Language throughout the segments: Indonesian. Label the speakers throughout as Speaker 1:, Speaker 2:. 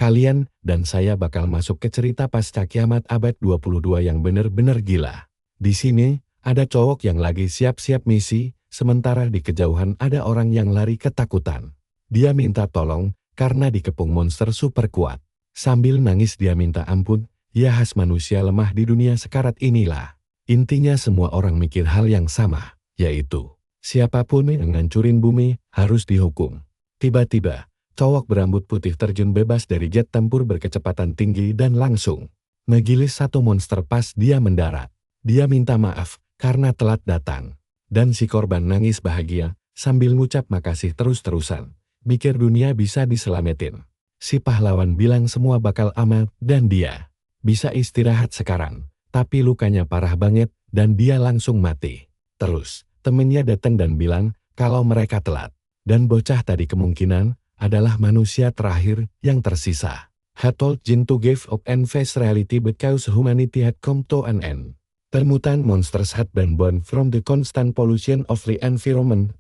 Speaker 1: Kalian dan saya bakal masuk ke cerita pasca kiamat abad 22 yang bener-bener gila. Di sini, ada cowok yang lagi siap-siap misi, sementara di kejauhan ada orang yang lari ketakutan. Dia minta tolong, karena dikepung monster super kuat. Sambil nangis dia minta ampun, ya khas manusia lemah di dunia sekarat inilah. Intinya semua orang mikir hal yang sama, yaitu, siapapun yang ngancurin bumi, harus dihukum. Tiba-tiba, cowok berambut putih terjun bebas dari jet tempur berkecepatan tinggi dan langsung ngegilis satu monster pas dia mendarat. Dia minta maaf karena telat datang. Dan si korban nangis bahagia sambil ngucap makasih terus-terusan. Mikir dunia bisa diselamatin. Si pahlawan bilang semua bakal aman dan dia bisa istirahat sekarang. Tapi lukanya parah banget dan dia langsung mati. Terus, temennya datang dan bilang kalau mereka telat. Dan bocah tadi kemungkinan adalah manusia terakhir yang tersisa. Had told Jin to give up and face reality because humanity had come to an end. The mutant monsters had been born from the constant pollution of the environment.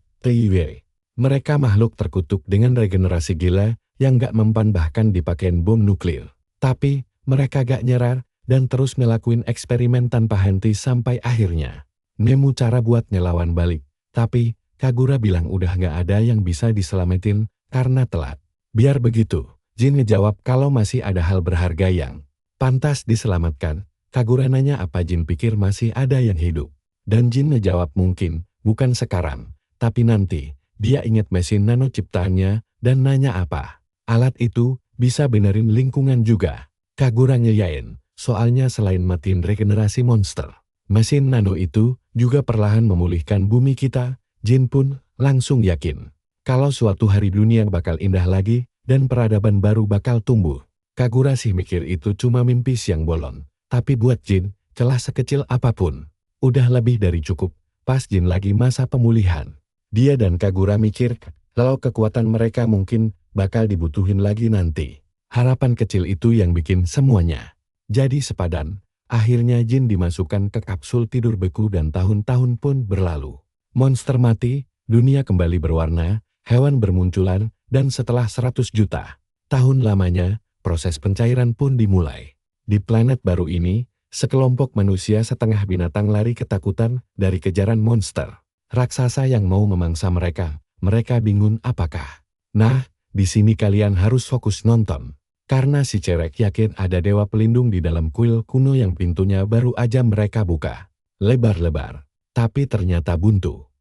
Speaker 1: Mereka makhluk terkutuk dengan regenerasi gila yang gak mempan bahkan dipakein bom nuklir. Tapi, mereka gak nyerah dan terus ngelakuin eksperimen tanpa henti sampai akhirnya nemu cara buat ngelawan balik. Tapi, Kagura bilang udah gak ada yang bisa diselamatin karena telat. Biar begitu, Jin ngejawab kalau masih ada hal berharga yang pantas diselamatkan. Kagura nanya apa Jin pikir masih ada yang hidup. Dan Jin ngejawab mungkin, bukan sekarang, tapi nanti. Dia ingat mesin nano ciptaannya dan nanya apa. Alat itu bisa benerin lingkungan juga. Kagura ngeyain, soalnya selain matiin regenerasi monster, mesin nano itu juga perlahan memulihkan bumi kita. Jin pun langsung yakin kalau suatu hari dunia bakal indah lagi dan peradaban baru bakal tumbuh. Kagura sih mikir itu cuma mimpi siang bolong. Tapi buat Jin, celah sekecil apapun udah lebih dari cukup. Pas Jin lagi masa pemulihan, dia dan Kagura mikir kalau kekuatan mereka mungkin bakal dibutuhin lagi nanti. Harapan kecil itu yang bikin semuanya jadi sepadan. Akhirnya Jin dimasukkan ke kapsul tidur beku dan tahun-tahun pun berlalu. Monster mati, dunia kembali berwarna, hewan bermunculan, dan setelah 100 juta tahun lamanya, proses pencairan pun dimulai. Di planet baru ini, sekelompok manusia setengah binatang lari ketakutan dari kejaran monster raksasa yang mau memangsa mereka. Mereka bingung apakah. Nah, di sini kalian harus fokus nonton. Karena si cewek yakin ada dewa pelindung di dalam kuil kuno yang pintunya baru aja mereka buka lebar-lebar. Tapi ternyata buntu.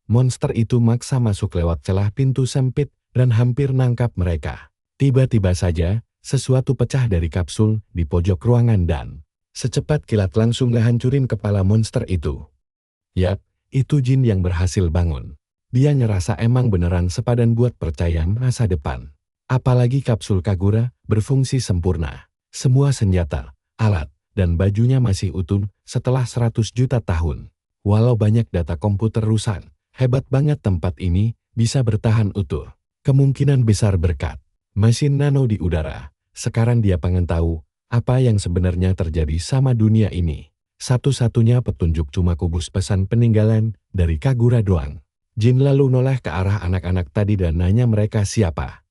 Speaker 1: Monster itu maksa masuk lewat celah pintu sempit dan hampir nangkap mereka. Tiba-tiba saja, sesuatu pecah dari kapsul di pojok ruangan dan secepat kilat langsung ngehancurin kepala monster itu. Yap, itu Jin yang berhasil bangun. Dia ngerasa emang beneran sepadan buat percaya masa depan. Apalagi kapsul Kagura berfungsi sempurna. Semua senjata, alat, dan bajunya masih utuh setelah 100 juta tahun. Walau banyak data komputer rusak, hebat banget tempat ini bisa bertahan utuh. Kemungkinan besar berkat mesin nano di udara. Sekarang dia pengen tahu apa yang sebenarnya terjadi sama dunia ini. Satu-satunya petunjuk cuma kubus pesan peninggalan dari Kagura doang. Jin lalu noleh ke arah anak-anak tadi dan nanya mereka siapa.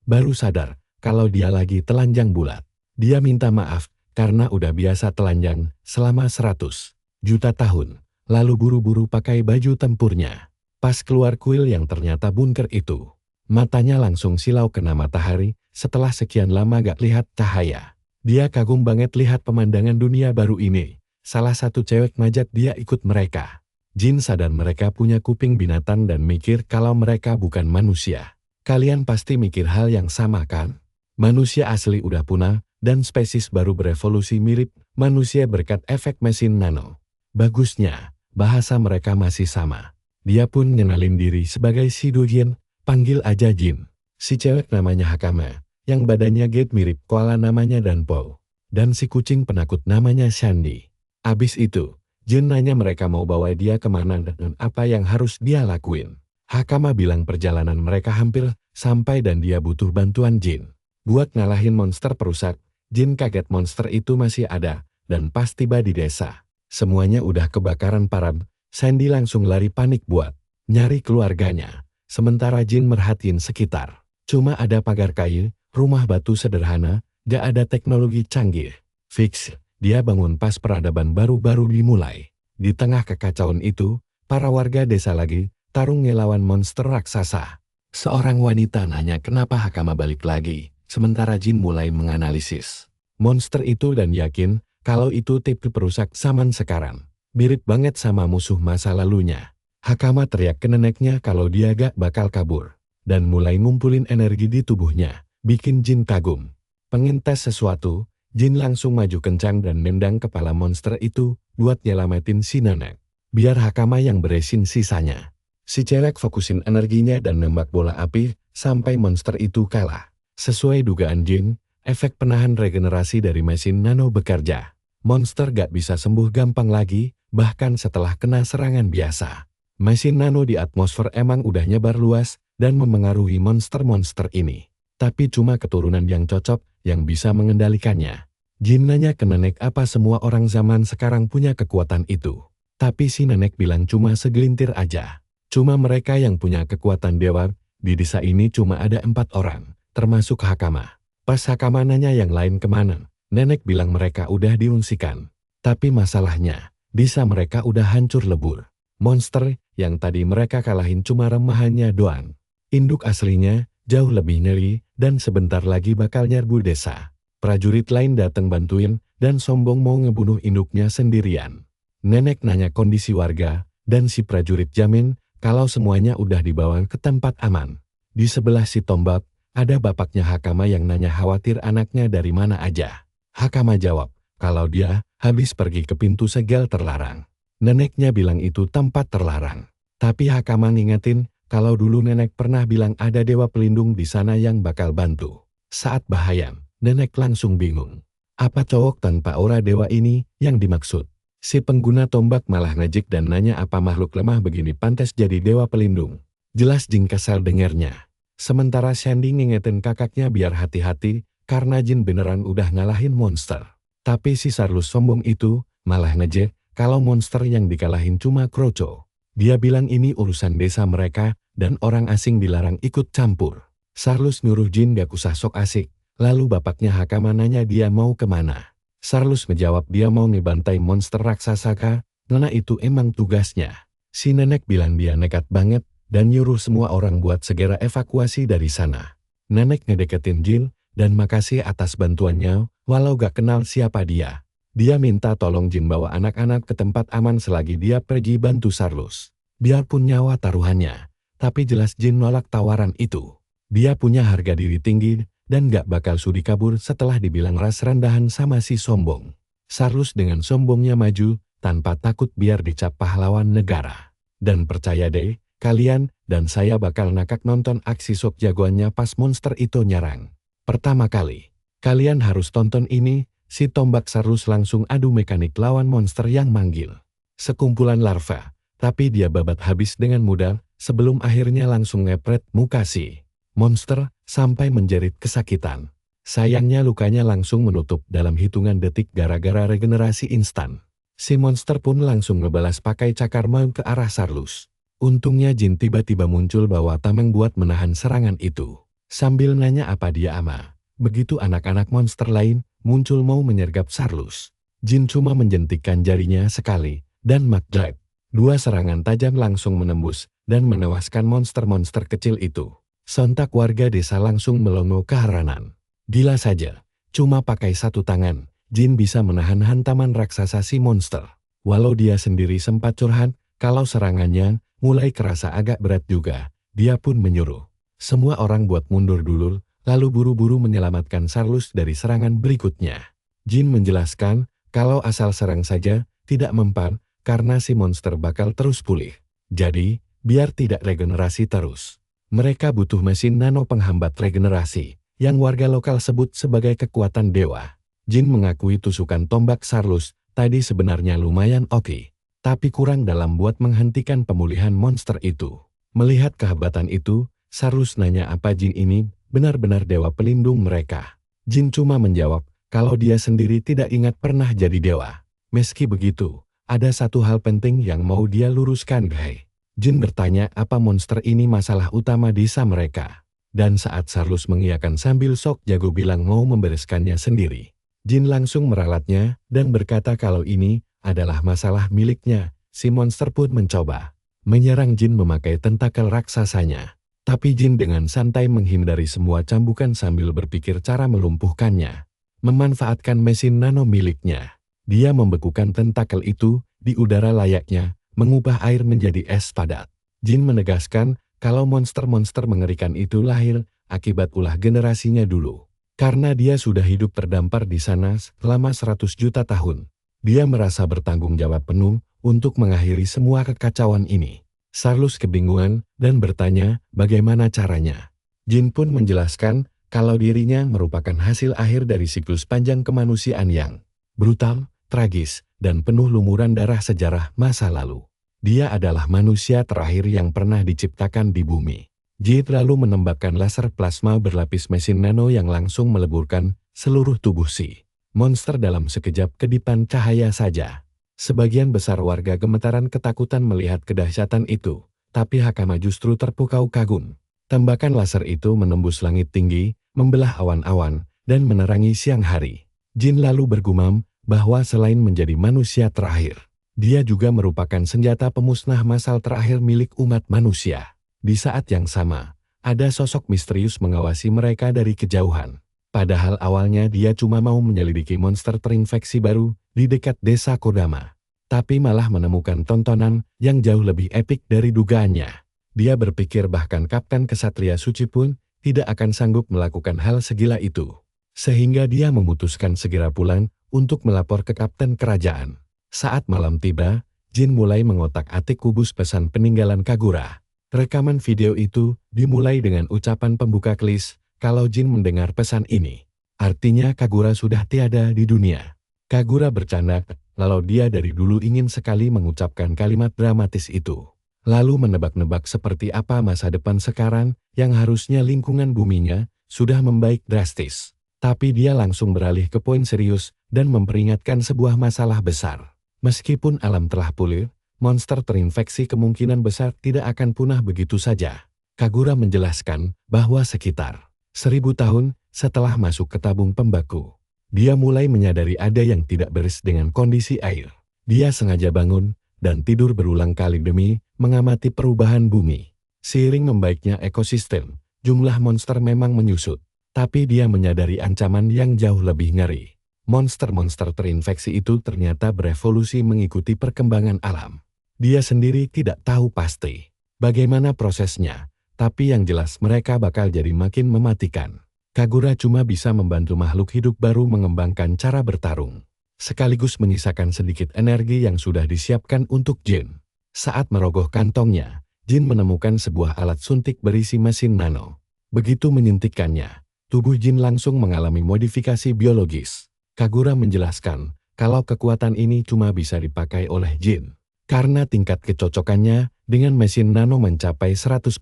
Speaker 1: Baru sadar kalau dia lagi telanjang bulat. Dia minta maaf karena udah biasa telanjang selama 100 juta tahun. Lalu buru-buru pakai baju tempurnya. Pas keluar kuil yang ternyata bunker itu, matanya langsung silau kena matahari setelah sekian lama gak lihat cahaya. Dia kagum banget lihat pemandangan dunia baru ini. Salah satu cewek ngajak dia ikut mereka. Jin sadar mereka punya kuping binatang dan mikir kalau mereka bukan manusia. Kalian pasti mikir hal yang sama kan? Manusia asli udah punah dan spesies baru berevolusi mirip manusia berkat efek mesin nano. Bagusnya, bahasa mereka masih sama. Dia pun ngenalin diri sebagai si Dojin, panggil aja Jin. Si cewek namanya Hakama, yang badannya gede mirip koala namanya Danpo. Dan si kucing penakut namanya Sandy. Abis itu, Jin nanya mereka mau bawa dia kemana dan apa yang harus dia lakuin. Hakama bilang perjalanan mereka hampir sampai dan dia butuh bantuan Jin. Buat ngalahin monster perusak, Jin kaget monster itu masih ada, dan pas tiba di desa. Semuanya udah kebakaran parah. Sandy langsung lari panik buat nyari keluarganya. Sementara Jin merhatiin sekitar. Cuma ada pagar kayu, Rumah batu sederhana, gak ada teknologi canggih. Fix, dia bangun pas peradaban baru-baru dimulai. Di tengah kekacauan itu, para warga desa lagi tarung ngelawan monster raksasa. Seorang wanita nanya kenapa Hakama balik lagi, sementara Jin mulai menganalisis monster itu dan yakin kalau itu tipe perusak zaman sekarang. Mirip banget sama musuh masa lalunya. Hakama teriak ke neneknya kalau dia gak bakal kabur, dan mulai ngumpulin energi di tubuhnya, bikin Jin kagum. Pengen tes sesuatu, Jin langsung maju kencang dan nendang kepala monster itu buat nyelamatin si nenek. Biar Hakama yang beresin sisanya. Si cewek fokusin energinya dan nembak bola api sampai monster itu kalah. Sesuai dugaan Jin, efek penahan regenerasi dari mesin nano bekerja. Monster gak bisa sembuh gampang lagi, bahkan setelah kena serangan biasa. Mesin nano di atmosfer emang udah nyebar luas dan memengaruhi monster-monster ini. Tapi cuma keturunan yang cocok yang bisa mengendalikannya. Jin nanya ke nenek apa semua orang zaman sekarang punya kekuatan itu. Tapi si nenek bilang cuma segelintir aja. Cuma mereka yang punya kekuatan dewa, di desa ini cuma ada 4 orang, termasuk Hakama. Pas Hakama nanya yang lain kemana, nenek bilang mereka udah diungsikan. Tapi masalahnya, desa mereka udah hancur lebur. Monster yang tadi mereka kalahin cuma remahannya doang. Induk aslinya jauh lebih ngeri dan sebentar lagi bakal nyerbu desa. Prajurit lain datang bantuin dan sombong mau ngebunuh induknya sendirian. Nenek nanya kondisi warga dan si prajurit jamin kalau semuanya udah dibawa ke tempat aman. Di sebelah si tombak, ada bapaknya Hakama yang nanya khawatir anaknya dari mana aja. Hakama jawab, kalau dia habis pergi ke pintu segel terlarang. Neneknya bilang itu tempat terlarang. Tapi Hakama ngingetin, kalau dulu nenek pernah bilang ada dewa pelindung di sana yang bakal bantu. Saat bahaya, nenek langsung bingung. Apa cowok tanpa aura dewa ini yang dimaksud? Si pengguna tombak malah ngejek dan nanya apa makhluk lemah begini pantas jadi dewa pelindung. Jelas Jin kesal dengernya. Sementara Sandy ngingetin kakaknya biar hati-hati karena Jin beneran udah ngalahin monster. Tapi si Sarlus sombong itu malah ngejek kalau monster yang dikalahin cuma Kroco. Dia bilang ini urusan desa mereka dan orang asing dilarang ikut campur. Sarlus nyuruh Jin gak usah sok asik. Lalu bapaknya Hakama nanya dia mau kemana. Sarlus menjawab dia mau ngebantai monster raksasa kah? Karena itu emang tugasnya. Si nenek bilang dia nekat banget dan nyuruh semua orang buat segera evakuasi dari sana. Nenek ngedeketin Jin dan makasih atas bantuannya walau gak kenal siapa dia. Dia minta tolong Jin bawa anak-anak ke tempat aman selagi dia pergi bantu Sarlus. Biarpun nyawa taruhannya, tapi jelas Jin nolak tawaran itu. Dia punya harga diri tinggi dan gak bakal sudi kabur setelah dibilang ras rendahan sama si sombong. Sarlus dengan sombongnya maju, tanpa takut biar dicap pahlawan negara. Dan percaya deh, kalian dan saya bakal nakak nonton aksi sok jagoannya pas monster itu nyerang. Pertama kali, kalian harus tonton ini, si tombak Sarlus langsung adu mekanik lawan monster yang manggil. Sekumpulan larva, tapi dia babat habis dengan mudah, sebelum akhirnya langsung ngepret muka si monster sampai menjerit kesakitan. Sayangnya lukanya langsung menutup dalam hitungan detik gara-gara regenerasi instan. Si monster pun langsung ngebalas pakai cakar mau ke arah Sarlus. Untungnya Jin tiba-tiba muncul bawa tameng buat menahan serangan itu. Sambil nanya apa dia ama. Begitu anak-anak monster lain muncul mau menyergap Sarlus. Jin cuma menjentikkan jarinya sekali dan magdrive. 2 serangan tajam langsung menembus dan menewaskan monster-monster kecil itu. Sontak warga desa langsung melongo keheranan. Gila saja, cuma pakai 1 tangan, Jin bisa menahan hantaman raksasa si monster. Walau dia sendiri sempat curhat, kalau serangannya mulai kerasa agak berat juga, dia pun menyuruh semua orang buat mundur dulu, lalu buru-buru menyelamatkan Sarlus dari serangan berikutnya. Jin menjelaskan, kalau asal serang saja, tidak mempan, karena si monster bakal terus pulih. Jadi, biar tidak regenerasi terus. Mereka butuh mesin nano penghambat regenerasi, yang warga lokal sebut sebagai kekuatan dewa. Jin mengakui tusukan tombak Sarlus tadi sebenarnya lumayan oke, tapi kurang dalam buat menghentikan pemulihan monster itu. Melihat kehebatan itu, Sarlus nanya apa Jin ini benar-benar dewa pelindung mereka. Jin cuma menjawab, kalau dia sendiri tidak ingat pernah jadi dewa. Meski begitu, ada satu hal penting yang mau dia luruskan, guys. Jin bertanya apa monster ini masalah utama desa mereka. Dan saat Charles mengiyakan sambil sok jago bilang mau membereskannya sendiri, Jin langsung meralatnya dan berkata kalau ini adalah masalah miliknya. Si monster pun mencoba menyerang Jin memakai tentakel raksasanya. Tapi Jin dengan santai menghindari semua cambukan sambil berpikir cara melumpuhkannya. Memanfaatkan mesin nano miliknya, dia membekukan tentakel itu di udara layaknya mengubah air menjadi es padat. Jin menegaskan kalau monster-monster mengerikan itu lahir akibat ulah generasinya dulu. Karena dia sudah hidup terdampar di sana selama 100 juta tahun. Dia merasa bertanggung jawab penuh untuk mengakhiri semua kekacauan ini. Charles kebingungan dan bertanya bagaimana caranya. Jin pun menjelaskan kalau dirinya merupakan hasil akhir dari siklus panjang kemanusiaan yang brutal, tragis, dan penuh lumuran darah sejarah masa lalu. Dia adalah manusia terakhir yang pernah diciptakan di bumi. Jin lalu menembakkan laser plasma berlapis mesin nano yang langsung meleburkan seluruh tubuh si monster dalam sekejap kedipan cahaya saja. Sebagian besar warga gemetaran ketakutan melihat kedahsyatan itu, tapi Hakama justru terpukau kagum. Tembakan laser itu menembus langit tinggi, membelah awan-awan, dan menerangi siang hari. Jin lalu bergumam bahwa selain menjadi manusia terakhir, dia juga merupakan senjata pemusnah massal terakhir milik umat manusia. Di saat yang sama, ada sosok misterius mengawasi mereka dari kejauhan. Padahal awalnya dia cuma mau menyelidiki monster terinfeksi baru di dekat desa Kodama. Tapi malah menemukan tontonan yang jauh lebih epik dari dugaannya. Dia berpikir bahkan Kapten Kesatria Suci pun tidak akan sanggup melakukan hal segila itu. Sehingga dia memutuskan segera pulang untuk melapor ke Kapten Kerajaan. Saat malam tiba, Jin mulai mengotak-atik kubus pesan peninggalan Kagura. Rekaman video itu dimulai dengan ucapan pembuka klis. Kalau Jin mendengar pesan ini, artinya Kagura sudah tiada di dunia. Kagura bercanda, lalu dia dari dulu ingin sekali mengucapkan kalimat dramatis itu. Lalu menebak-nebak seperti apa masa depan sekarang yang harusnya lingkungan buminya sudah membaik drastis. Tapi dia langsung beralih ke poin serius dan memperingatkan sebuah masalah besar. Meskipun alam telah pulih, monster terinfeksi kemungkinan besar tidak akan punah begitu saja. Kagura menjelaskan bahwa sekitar 1000 tahun setelah masuk ke tabung pembaku, dia mulai menyadari ada yang tidak beres dengan kondisi air. Dia sengaja bangun dan tidur berulang kali demi mengamati perubahan bumi. Seiring membaiknya ekosistem, jumlah monster memang menyusut. Tapi dia menyadari ancaman yang jauh lebih ngeri. Monster-monster terinfeksi itu ternyata berevolusi mengikuti perkembangan alam. Dia sendiri tidak tahu pasti bagaimana prosesnya. Tapi yang jelas mereka bakal jadi makin mematikan. Kagura cuma bisa membantu makhluk hidup baru mengembangkan cara bertarung, sekaligus menyisakan sedikit energi yang sudah disiapkan untuk Jin. Saat merogoh kantongnya, Jin menemukan sebuah alat suntik berisi mesin nano. Begitu menyuntikkannya, tubuh Jin langsung mengalami modifikasi biologis. Kagura menjelaskan kalau kekuatan ini cuma bisa dipakai oleh Jin karena tingkat kecocokannya dengan mesin nano mencapai 100%.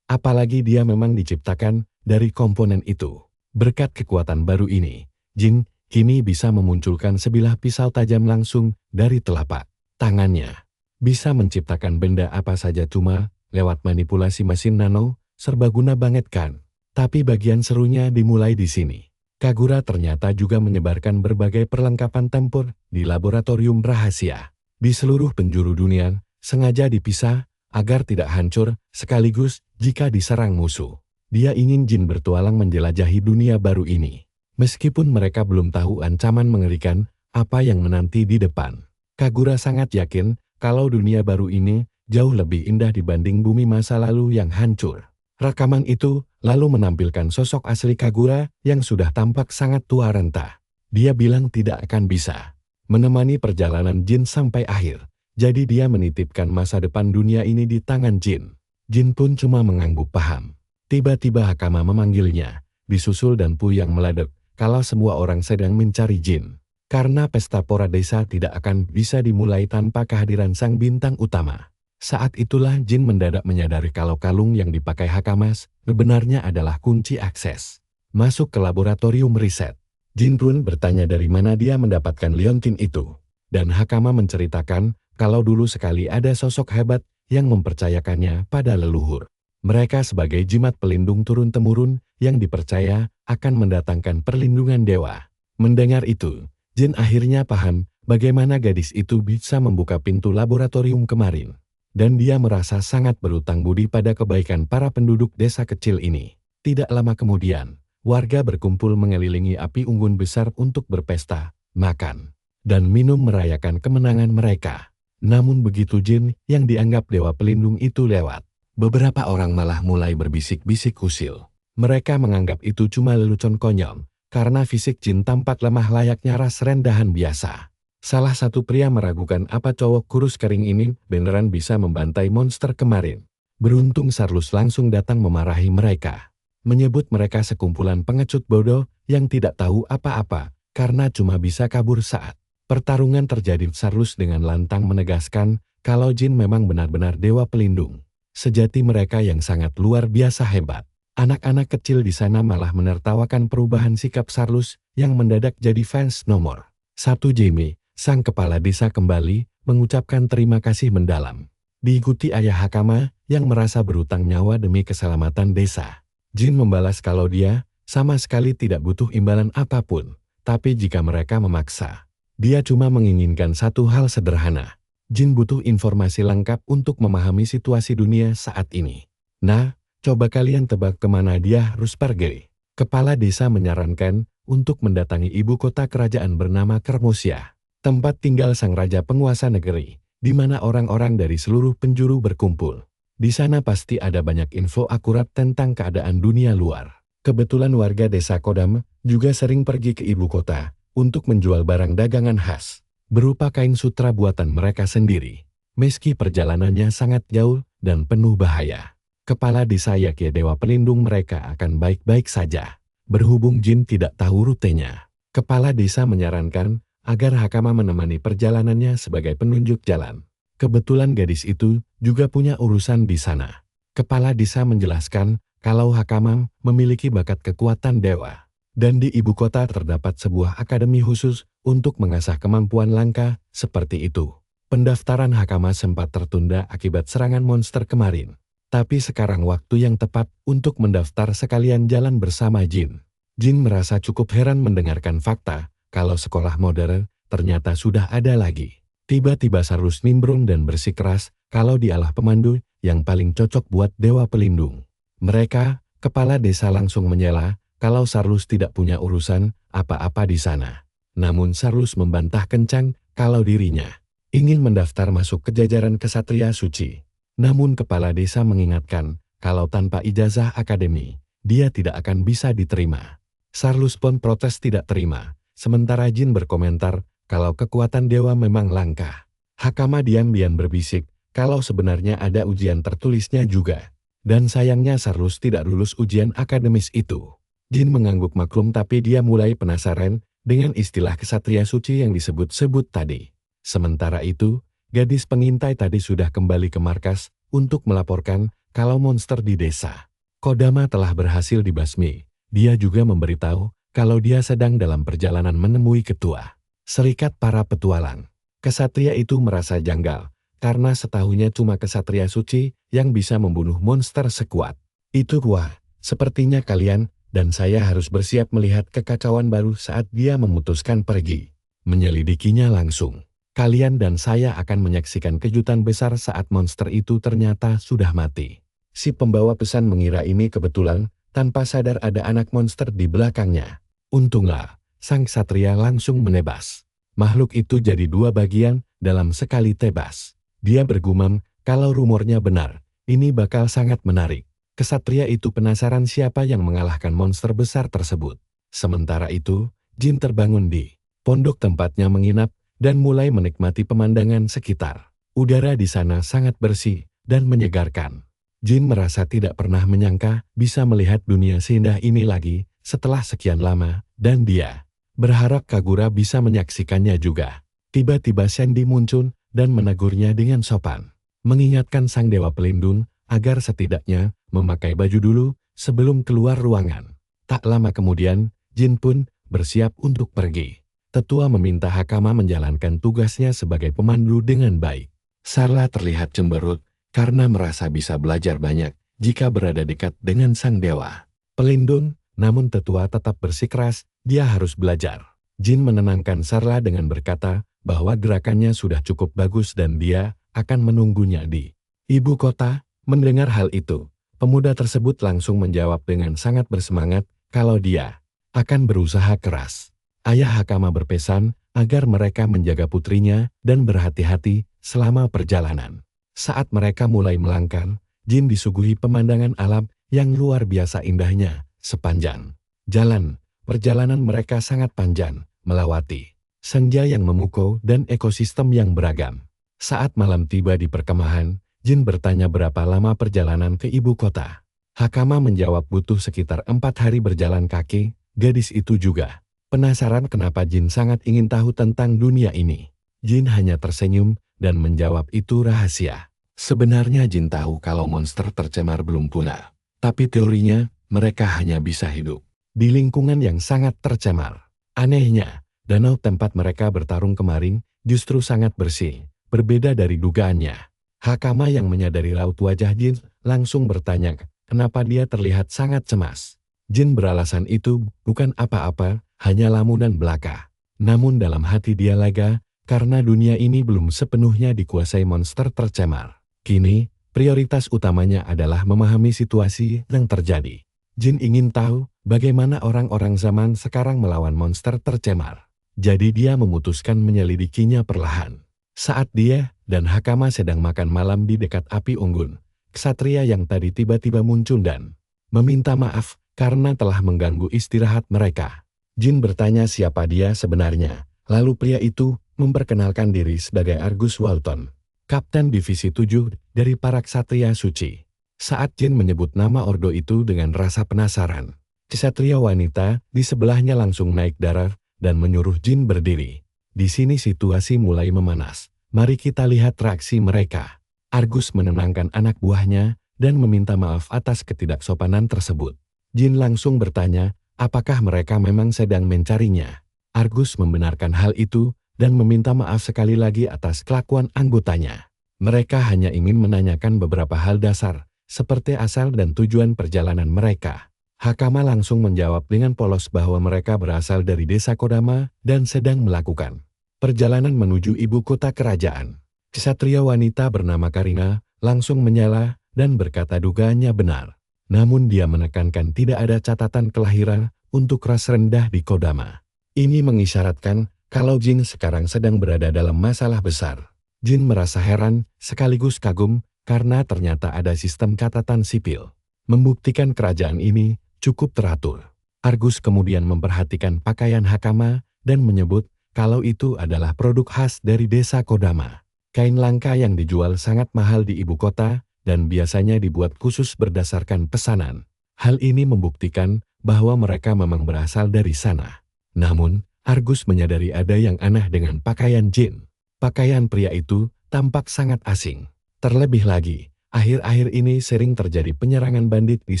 Speaker 1: Apalagi dia memang diciptakan dari komponen itu. Berkat kekuatan baru ini, Jin kini bisa memunculkan sebilah pisau tajam langsung dari telapak tangannya. Bisa menciptakan benda apa saja cuma lewat manipulasi mesin nano, serbaguna banget kan? Tapi bagian serunya dimulai di sini. Kagura ternyata juga menyebarkan berbagai perlengkapan tempur di laboratorium rahasia di seluruh penjuru dunia, sengaja dipisah agar tidak hancur sekaligus jika diserang musuh. Dia ingin Jin bertualang menjelajahi dunia baru ini. Meskipun mereka belum tahu ancaman mengerikan apa yang menanti di depan. Kagura sangat yakin kalau dunia baru ini jauh lebih indah dibanding bumi masa lalu yang hancur. Rekaman itu lalu menampilkan sosok asli Kagura yang sudah tampak sangat tua renta. Dia bilang tidak akan bisa menemani perjalanan Jin sampai akhir. Jadi dia menitipkan masa depan dunia ini di tangan Jin. Jin pun cuma mengangguk paham. Tiba-tiba Hakama memanggilnya, disusul dan Pu yang meledek kalau semua orang sedang mencari Jin. Karena pesta pora desa tidak akan bisa dimulai tanpa kehadiran sang bintang utama. Saat itulah Jin mendadak menyadari kalau kalung yang dipakai Hakama sebenarnya adalah kunci akses masuk ke laboratorium riset. Jin pun bertanya dari mana dia mendapatkan liontin itu. Dan Hakama menceritakan kalau dulu sekali ada sosok hebat yang mempercayakannya pada leluhur. Mereka sebagai jimat pelindung turun-temurun yang dipercaya akan mendatangkan perlindungan dewa. Mendengar itu, Jin akhirnya paham bagaimana gadis itu bisa membuka pintu laboratorium kemarin. Dan dia merasa sangat berutang budi pada kebaikan para penduduk desa kecil ini. Tidak lama kemudian, warga berkumpul mengelilingi api unggun besar untuk berpesta, makan, dan minum merayakan kemenangan mereka. Namun begitu Jin yang dianggap dewa pelindung itu lewat, beberapa orang malah mulai berbisik-bisik usil. Mereka menganggap itu cuma lelucon konyol, karena fisik Jin tampak lemah layaknya ras rendahan biasa. Salah satu pria meragukan apa cowok kurus kering ini beneran bisa membantai monster kemarin. Beruntung Sarlus langsung datang memarahi mereka. Menyebut mereka sekumpulan pengecut bodoh yang tidak tahu apa-apa, karena cuma bisa kabur saat pertarungan terjadi. Sarlus dengan lantang menegaskan kalau Jin memang benar-benar dewa pelindung. Sejati mereka yang sangat luar biasa hebat. Anak-anak kecil di sana malah menertawakan perubahan sikap Sarlus yang mendadak jadi fans nomor 1 Jamie. Sang kepala desa kembali mengucapkan terima kasih mendalam. Diikuti ayah Hakama yang merasa berutang nyawa demi keselamatan desa. Jin membalas kalau dia sama sekali tidak butuh imbalan apapun. Tapi jika mereka memaksa, dia cuma menginginkan satu hal sederhana. Jin butuh informasi lengkap untuk memahami situasi dunia saat ini. Nah, coba kalian tebak kemana dia harus pergi. Kepala desa menyarankan untuk mendatangi ibu kota kerajaan bernama Kermosia. Tempat tinggal sang raja penguasa negeri, di mana orang-orang dari seluruh penjuru berkumpul. Di sana pasti ada banyak info akurat tentang keadaan dunia luar. Kebetulan warga desa Kodam juga sering pergi ke ibu kota untuk menjual barang dagangan khas, berupa kain sutra buatan mereka sendiri. Meski perjalanannya sangat jauh dan penuh bahaya, kepala desa yakin dewa pelindung mereka akan baik-baik saja. Berhubung Jin tidak tahu rutenya, kepala desa menyarankan agar Hakama menemani perjalanannya sebagai penunjuk jalan. Kebetulan gadis itu juga punya urusan di sana. Kepala desa menjelaskan kalau Hakama memiliki bakat kekuatan dewa. Dan di ibu kota terdapat sebuah akademi khusus untuk mengasah kemampuan langka seperti itu. Pendaftaran Hakama sempat tertunda akibat serangan monster kemarin. Tapi sekarang waktu yang tepat untuk mendaftar sekalian jalan bersama Jin. Jin merasa cukup heran mendengarkan fakta kalau sekolah modern ternyata sudah ada lagi. Tiba-tiba Sarlus nimbrung dan bersikeras kalau dialah pemandu yang paling cocok buat dewa pelindung. Mereka, kepala desa langsung menyela kalau Sarlus tidak punya urusan apa-apa di sana. Namun Sarlus membantah kencang kalau dirinya ingin mendaftar masuk ke jajaran kesatria suci. Namun kepala desa mengingatkan kalau tanpa ijazah akademi, dia tidak akan bisa diterima. Sarlus pun protes tidak terima. Sementara Jin berkomentar kalau kekuatan dewa memang langka. Hakama diam-diam berbisik kalau sebenarnya ada ujian tertulisnya juga. Dan sayangnya Sarlus tidak lulus ujian akademis itu. Jin mengangguk maklum tapi dia mulai penasaran dengan istilah kesatria suci yang disebut-sebut tadi. Sementara itu, gadis pengintai tadi sudah kembali ke markas untuk melaporkan kalau monster di desa Kodama telah berhasil dibasmi. Dia juga memberitahu kalau dia sedang dalam perjalanan menemui ketua Serikat Para Petualang. Kesatria itu merasa janggal, karena setahunya cuma kesatria suci yang bisa membunuh monster sekuat itu. Wah, sepertinya kalian dan saya harus bersiap melihat kekacauan baru saat dia memutuskan pergi. Menyelidikinya langsung. Kalian dan saya akan menyaksikan kejutan besar saat monster itu ternyata sudah mati. Si pembawa pesan mengira ini kebetulan, tanpa sadar ada anak monster di belakangnya. Untunglah, sang ksatria langsung menebas. Makhluk itu jadi dua bagian dalam sekali tebas. Dia bergumam kalau rumornya benar, ini bakal sangat menarik. Ksatria itu penasaran siapa yang mengalahkan monster besar tersebut. Sementara itu, Jin terbangun di pondok tempatnya menginap dan mulai menikmati pemandangan sekitar. Udara di sana sangat bersih dan menyegarkan. Jin merasa tidak pernah menyangka bisa melihat dunia seindah ini lagi setelah sekian lama, dan dia berharap Kagura bisa menyaksikannya juga. Tiba-tiba Sandy muncul dan menegurnya dengan sopan, mengingatkan sang dewa pelindung agar setidaknya memakai baju dulu sebelum keluar ruangan. Tak lama kemudian, Jin pun bersiap untuk pergi. Tetua meminta Hakama menjalankan tugasnya sebagai pemandu dengan baik. Sarla terlihat cemberut karena merasa bisa belajar banyak jika berada dekat dengan sang dewa pelindung, namun tetua tetap bersikeras, dia harus belajar. Jin menenangkan Sarla dengan berkata bahwa gerakannya sudah cukup bagus dan dia akan menunggunya di ibu kota. Mendengar hal itu, pemuda tersebut langsung menjawab dengan sangat bersemangat kalau dia akan berusaha keras. Ayah Hakama berpesan agar mereka menjaga putrinya dan berhati-hati selama perjalanan. Saat mereka mulai melangkah, Jin disuguhi pemandangan alam yang luar biasa indahnya. Sepanjang jalan, perjalanan mereka sangat panjang, melewati senja yang memukau dan ekosistem yang beragam. Saat malam tiba di perkemahan, Jin bertanya berapa lama perjalanan ke ibu kota. Hakama menjawab butuh sekitar 4 hari berjalan kaki. Gadis itu juga penasaran kenapa Jin sangat ingin tahu tentang dunia ini. Jin hanya tersenyum dan menjawab itu rahasia. Sebenarnya Jin tahu kalau monster tercemar belum punah. Tapi teorinya, mereka hanya bisa hidup di lingkungan yang sangat tercemar. Anehnya, danau tempat mereka bertarung kemarin justru sangat bersih, berbeda dari dugaannya. Hakama yang menyadari raut wajah Jin langsung bertanya kenapa dia terlihat sangat cemas. Jin beralasan itu bukan apa-apa, hanya lamunan belaka. Namun dalam hati dia lega, karena dunia ini belum sepenuhnya dikuasai monster tercemar. Kini, prioritas utamanya adalah memahami situasi yang terjadi. Jin ingin tahu bagaimana orang-orang zaman sekarang melawan monster tercemar. Jadi dia memutuskan menyelidikinya perlahan. Saat dia dan Hakama sedang makan malam di dekat api unggun, ksatria yang tadi tiba-tiba muncul dan meminta maaf karena telah mengganggu istirahat mereka. Jin bertanya siapa dia sebenarnya, lalu pria itu memperkenalkan diri sebagai Argus Walton, Kapten Divisi 7 dari para ksatria suci. Saat Jin menyebut nama ordo itu dengan rasa penasaran, ksatria wanita di sebelahnya langsung naik darah dan menyuruh Jin berdiri. Di sini situasi mulai memanas. Mari kita lihat reaksi mereka. Argus menenangkan anak buahnya dan meminta maaf atas ketidaksopanan tersebut. Jin langsung bertanya, apakah mereka memang sedang mencarinya? Argus membenarkan hal itu dan meminta maaf sekali lagi atas kelakuan anggotanya. Mereka hanya ingin menanyakan beberapa hal dasar, seperti asal dan tujuan perjalanan mereka. Hakama langsung menjawab dengan polos bahwa mereka berasal dari desa Kodama dan sedang melakukan perjalanan menuju ibu kota kerajaan. Ksatria wanita bernama Karina langsung menyela dan berkata dugaannya benar. Namun dia menekankan tidak ada catatan kelahiran untuk ras rendah di Kodama. Ini mengisyaratkan kalau Jin sekarang sedang berada dalam masalah besar. Jin merasa heran sekaligus kagum karena ternyata ada sistem catatan sipil. Membuktikan kerajaan ini cukup teratur. Argus kemudian memperhatikan pakaian Hakama dan menyebut kalau itu adalah produk khas dari desa Kodama. Kain langka yang dijual sangat mahal di ibu kota dan biasanya dibuat khusus berdasarkan pesanan. Hal ini membuktikan bahwa mereka memang berasal dari sana. Namun, Argus menyadari ada yang aneh dengan pakaian Jin. Pakaian pria itu tampak sangat asing. Terlebih lagi, akhir-akhir ini sering terjadi penyerangan bandit di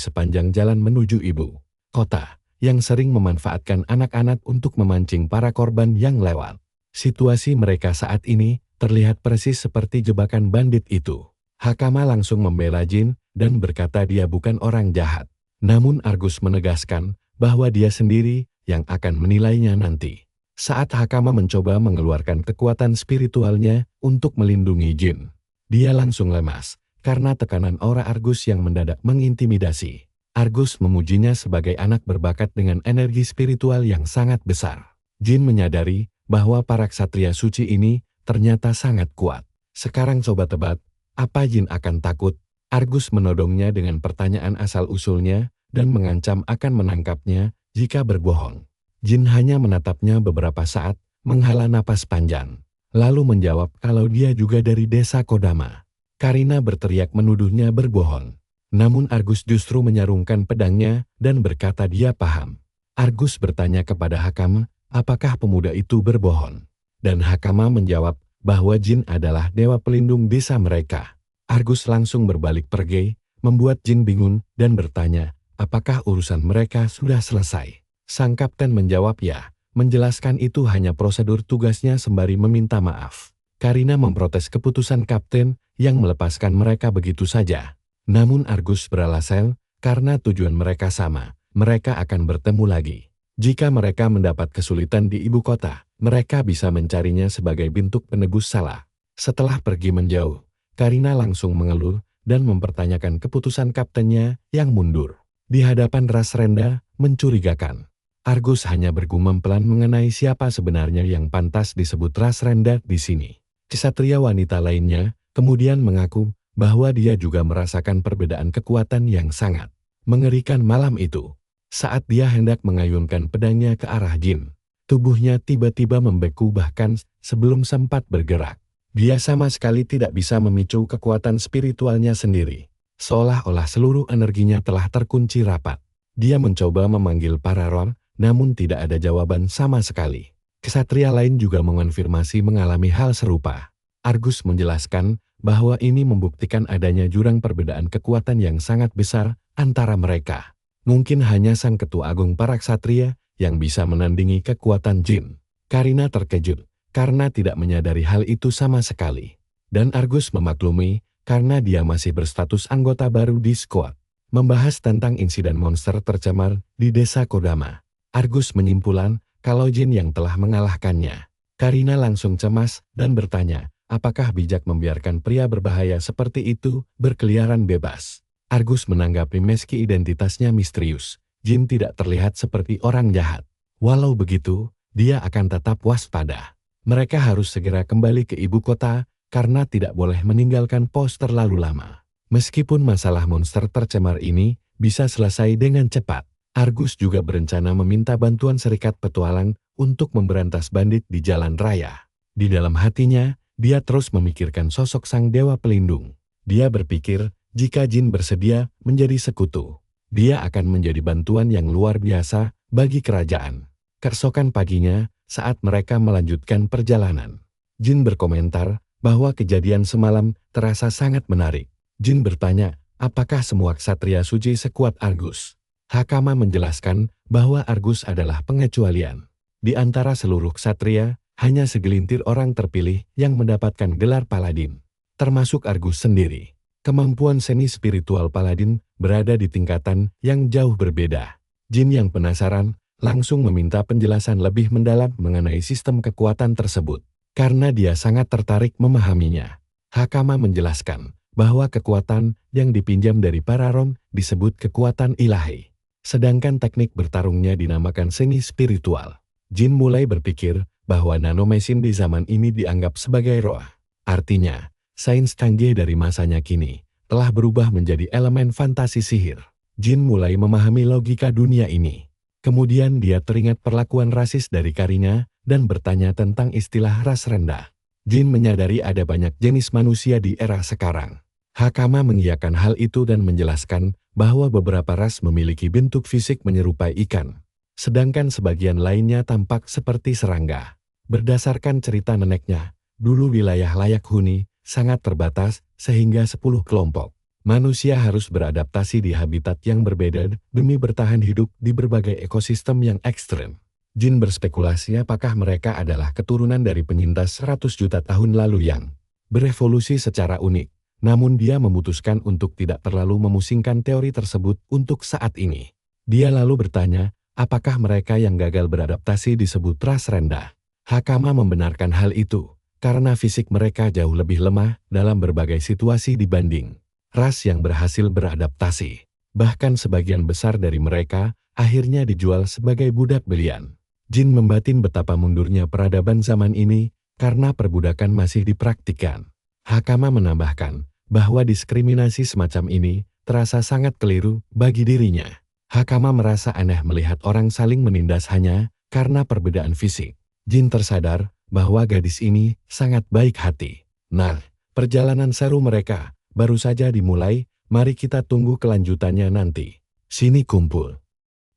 Speaker 1: sepanjang jalan menuju ibu kota, yang sering memanfaatkan anak-anak untuk memancing para korban yang lewat. Situasi mereka saat ini terlihat persis seperti jebakan bandit itu. Hakama langsung membela Jin dan berkata dia bukan orang jahat. Namun Argus menegaskan bahwa dia sendiri yang akan menilainya nanti. Saat Hakama mencoba mengeluarkan kekuatan spiritualnya untuk melindungi Jin, dia langsung lemas karena tekanan aura Argus yang mendadak mengintimidasi. Argus memujinya sebagai anak berbakat dengan energi spiritual yang sangat besar. Jin menyadari bahwa para ksatria suci ini ternyata sangat kuat. Sekarang coba tebak, apa Jin akan takut? Argus menodongnya dengan pertanyaan asal-usulnya dan mengancam akan menangkapnya jika berbohong. Jin hanya menatapnya beberapa saat, menghela napas panjang, lalu menjawab kalau dia juga dari desa Kodama. Karina berteriak menuduhnya berbohong. Namun Argus justru menyarungkan pedangnya dan berkata dia paham. Argus bertanya kepada Hakama, apakah pemuda itu berbohong? Dan Hakama menjawab bahwa Jin adalah dewa pelindung desa mereka. Argus langsung berbalik pergi, membuat Jin bingung dan bertanya, apakah urusan mereka sudah selesai? Sang kapten menjawab ya, menjelaskan itu hanya prosedur tugasnya sembari meminta maaf. Karina memprotes keputusan kapten yang melepaskan mereka begitu saja. Namun Argus beralasan, karena tujuan mereka sama, mereka akan bertemu lagi. Jika mereka mendapat kesulitan di ibu kota, mereka bisa mencarinya sebagai bentuk penebus salah. Setelah pergi menjauh, Karina langsung mengeluh dan mempertanyakan keputusan kaptennya yang mundur. Di hadapan Rasrenda, mencurigakan. Argus hanya bergumam pelan mengenai siapa sebenarnya yang pantas disebut Rasrenda di sini. Ksatria wanita lainnya kemudian mengaku bahwa dia juga merasakan perbedaan kekuatan yang sangat mengerikan malam itu. Saat dia hendak mengayunkan pedangnya ke arah jin, tubuhnya tiba-tiba membeku bahkan sebelum sempat bergerak. Dia sama sekali tidak bisa memicu kekuatan spiritualnya sendiri. Seolah-olah seluruh energinya telah terkunci rapat. Dia mencoba memanggil para roh, namun tidak ada jawaban sama sekali. Ksatria lain juga mengonfirmasi mengalami hal serupa. Argus menjelaskan bahwa ini membuktikan adanya jurang perbedaan kekuatan yang sangat besar antara mereka. Mungkin hanya sang ketua agung para ksatria yang bisa menandingi kekuatan jin. Karina terkejut karena tidak menyadari hal itu sama sekali. Dan Argus memaklumi karena dia masih berstatus anggota baru di squad. Membahas tentang insiden monster tercemar di desa Kodama. Argus menyimpulkan kalau jin yang telah mengalahkannya. Karina langsung cemas dan bertanya, apakah bijak membiarkan pria berbahaya seperti itu berkeliaran bebas? Argus menanggapi meski identitasnya misterius, jin tidak terlihat seperti orang jahat. Walau begitu, dia akan tetap waspada. Mereka harus segera kembali ke ibu kota karena tidak boleh meninggalkan pos terlalu lama. Meskipun masalah monster tercemar ini bisa selesai dengan cepat, Argus juga berencana meminta bantuan Serikat Petualang untuk memberantas bandit di jalan raya. Di dalam hatinya, dia terus memikirkan sosok sang dewa pelindung. Dia berpikir, jika jin bersedia menjadi sekutu, dia akan menjadi bantuan yang luar biasa bagi kerajaan. Keesokan paginya, saat mereka melanjutkan perjalanan, jin berkomentar bahwa kejadian semalam terasa sangat menarik. Jin bertanya, apakah semua ksatria suci sekuat Argus? Hakama menjelaskan bahwa Argus adalah pengecualian. Di antara seluruh ksatria, hanya segelintir orang terpilih yang mendapatkan gelar paladin, termasuk Argus sendiri. Kemampuan seni spiritual paladin berada di tingkatan yang jauh berbeda. Jin yang penasaran langsung meminta penjelasan lebih mendalam mengenai sistem kekuatan tersebut. Karena dia sangat tertarik memahaminya. Hakama menjelaskan bahwa kekuatan yang dipinjam dari para ron disebut kekuatan ilahi. Sedangkan teknik bertarungnya dinamakan seni spiritual. Jin mulai berpikir bahwa nanomesin di zaman ini dianggap sebagai roh. Artinya, sains canggih dari masanya kini telah berubah menjadi elemen fantasi sihir. Jin mulai memahami logika dunia ini. Kemudian dia teringat perlakuan rasis dari Karina dan bertanya tentang istilah ras rendah. Jin menyadari ada banyak jenis manusia di era sekarang. Hakama mengiyakan hal itu dan menjelaskan bahwa beberapa ras memiliki bentuk fisik menyerupai ikan, sedangkan sebagian lainnya tampak seperti serangga. Berdasarkan cerita neneknya, dulu wilayah layak huni sangat terbatas sehingga 10 kelompok manusia harus beradaptasi di habitat yang berbeda demi bertahan hidup di berbagai ekosistem yang ekstrem. Jin berspekulasi apakah mereka adalah keturunan dari penyintas 100 juta tahun lalu yang berevolusi secara unik. Namun dia memutuskan untuk tidak terlalu memusingkan teori tersebut untuk saat ini. Dia lalu bertanya, apakah mereka yang gagal beradaptasi disebut ras rendah? Hakama membenarkan hal itu, karena fisik mereka jauh lebih lemah dalam berbagai situasi dibanding ras yang berhasil beradaptasi. Bahkan sebagian besar dari mereka akhirnya dijual sebagai budak belian. Jin membatin betapa mundurnya peradaban zaman ini karena perbudakan masih dipraktikkan. Hakama menambahkan bahwa diskriminasi semacam ini terasa sangat keliru bagi dirinya. Hakama merasa aneh melihat orang saling menindas hanya karena perbedaan fisik. Jin tersadar bahwa gadis ini sangat baik hati. Nah, perjalanan seru mereka baru saja dimulai, mari kita tunggu kelanjutannya nanti. Sini kumpul.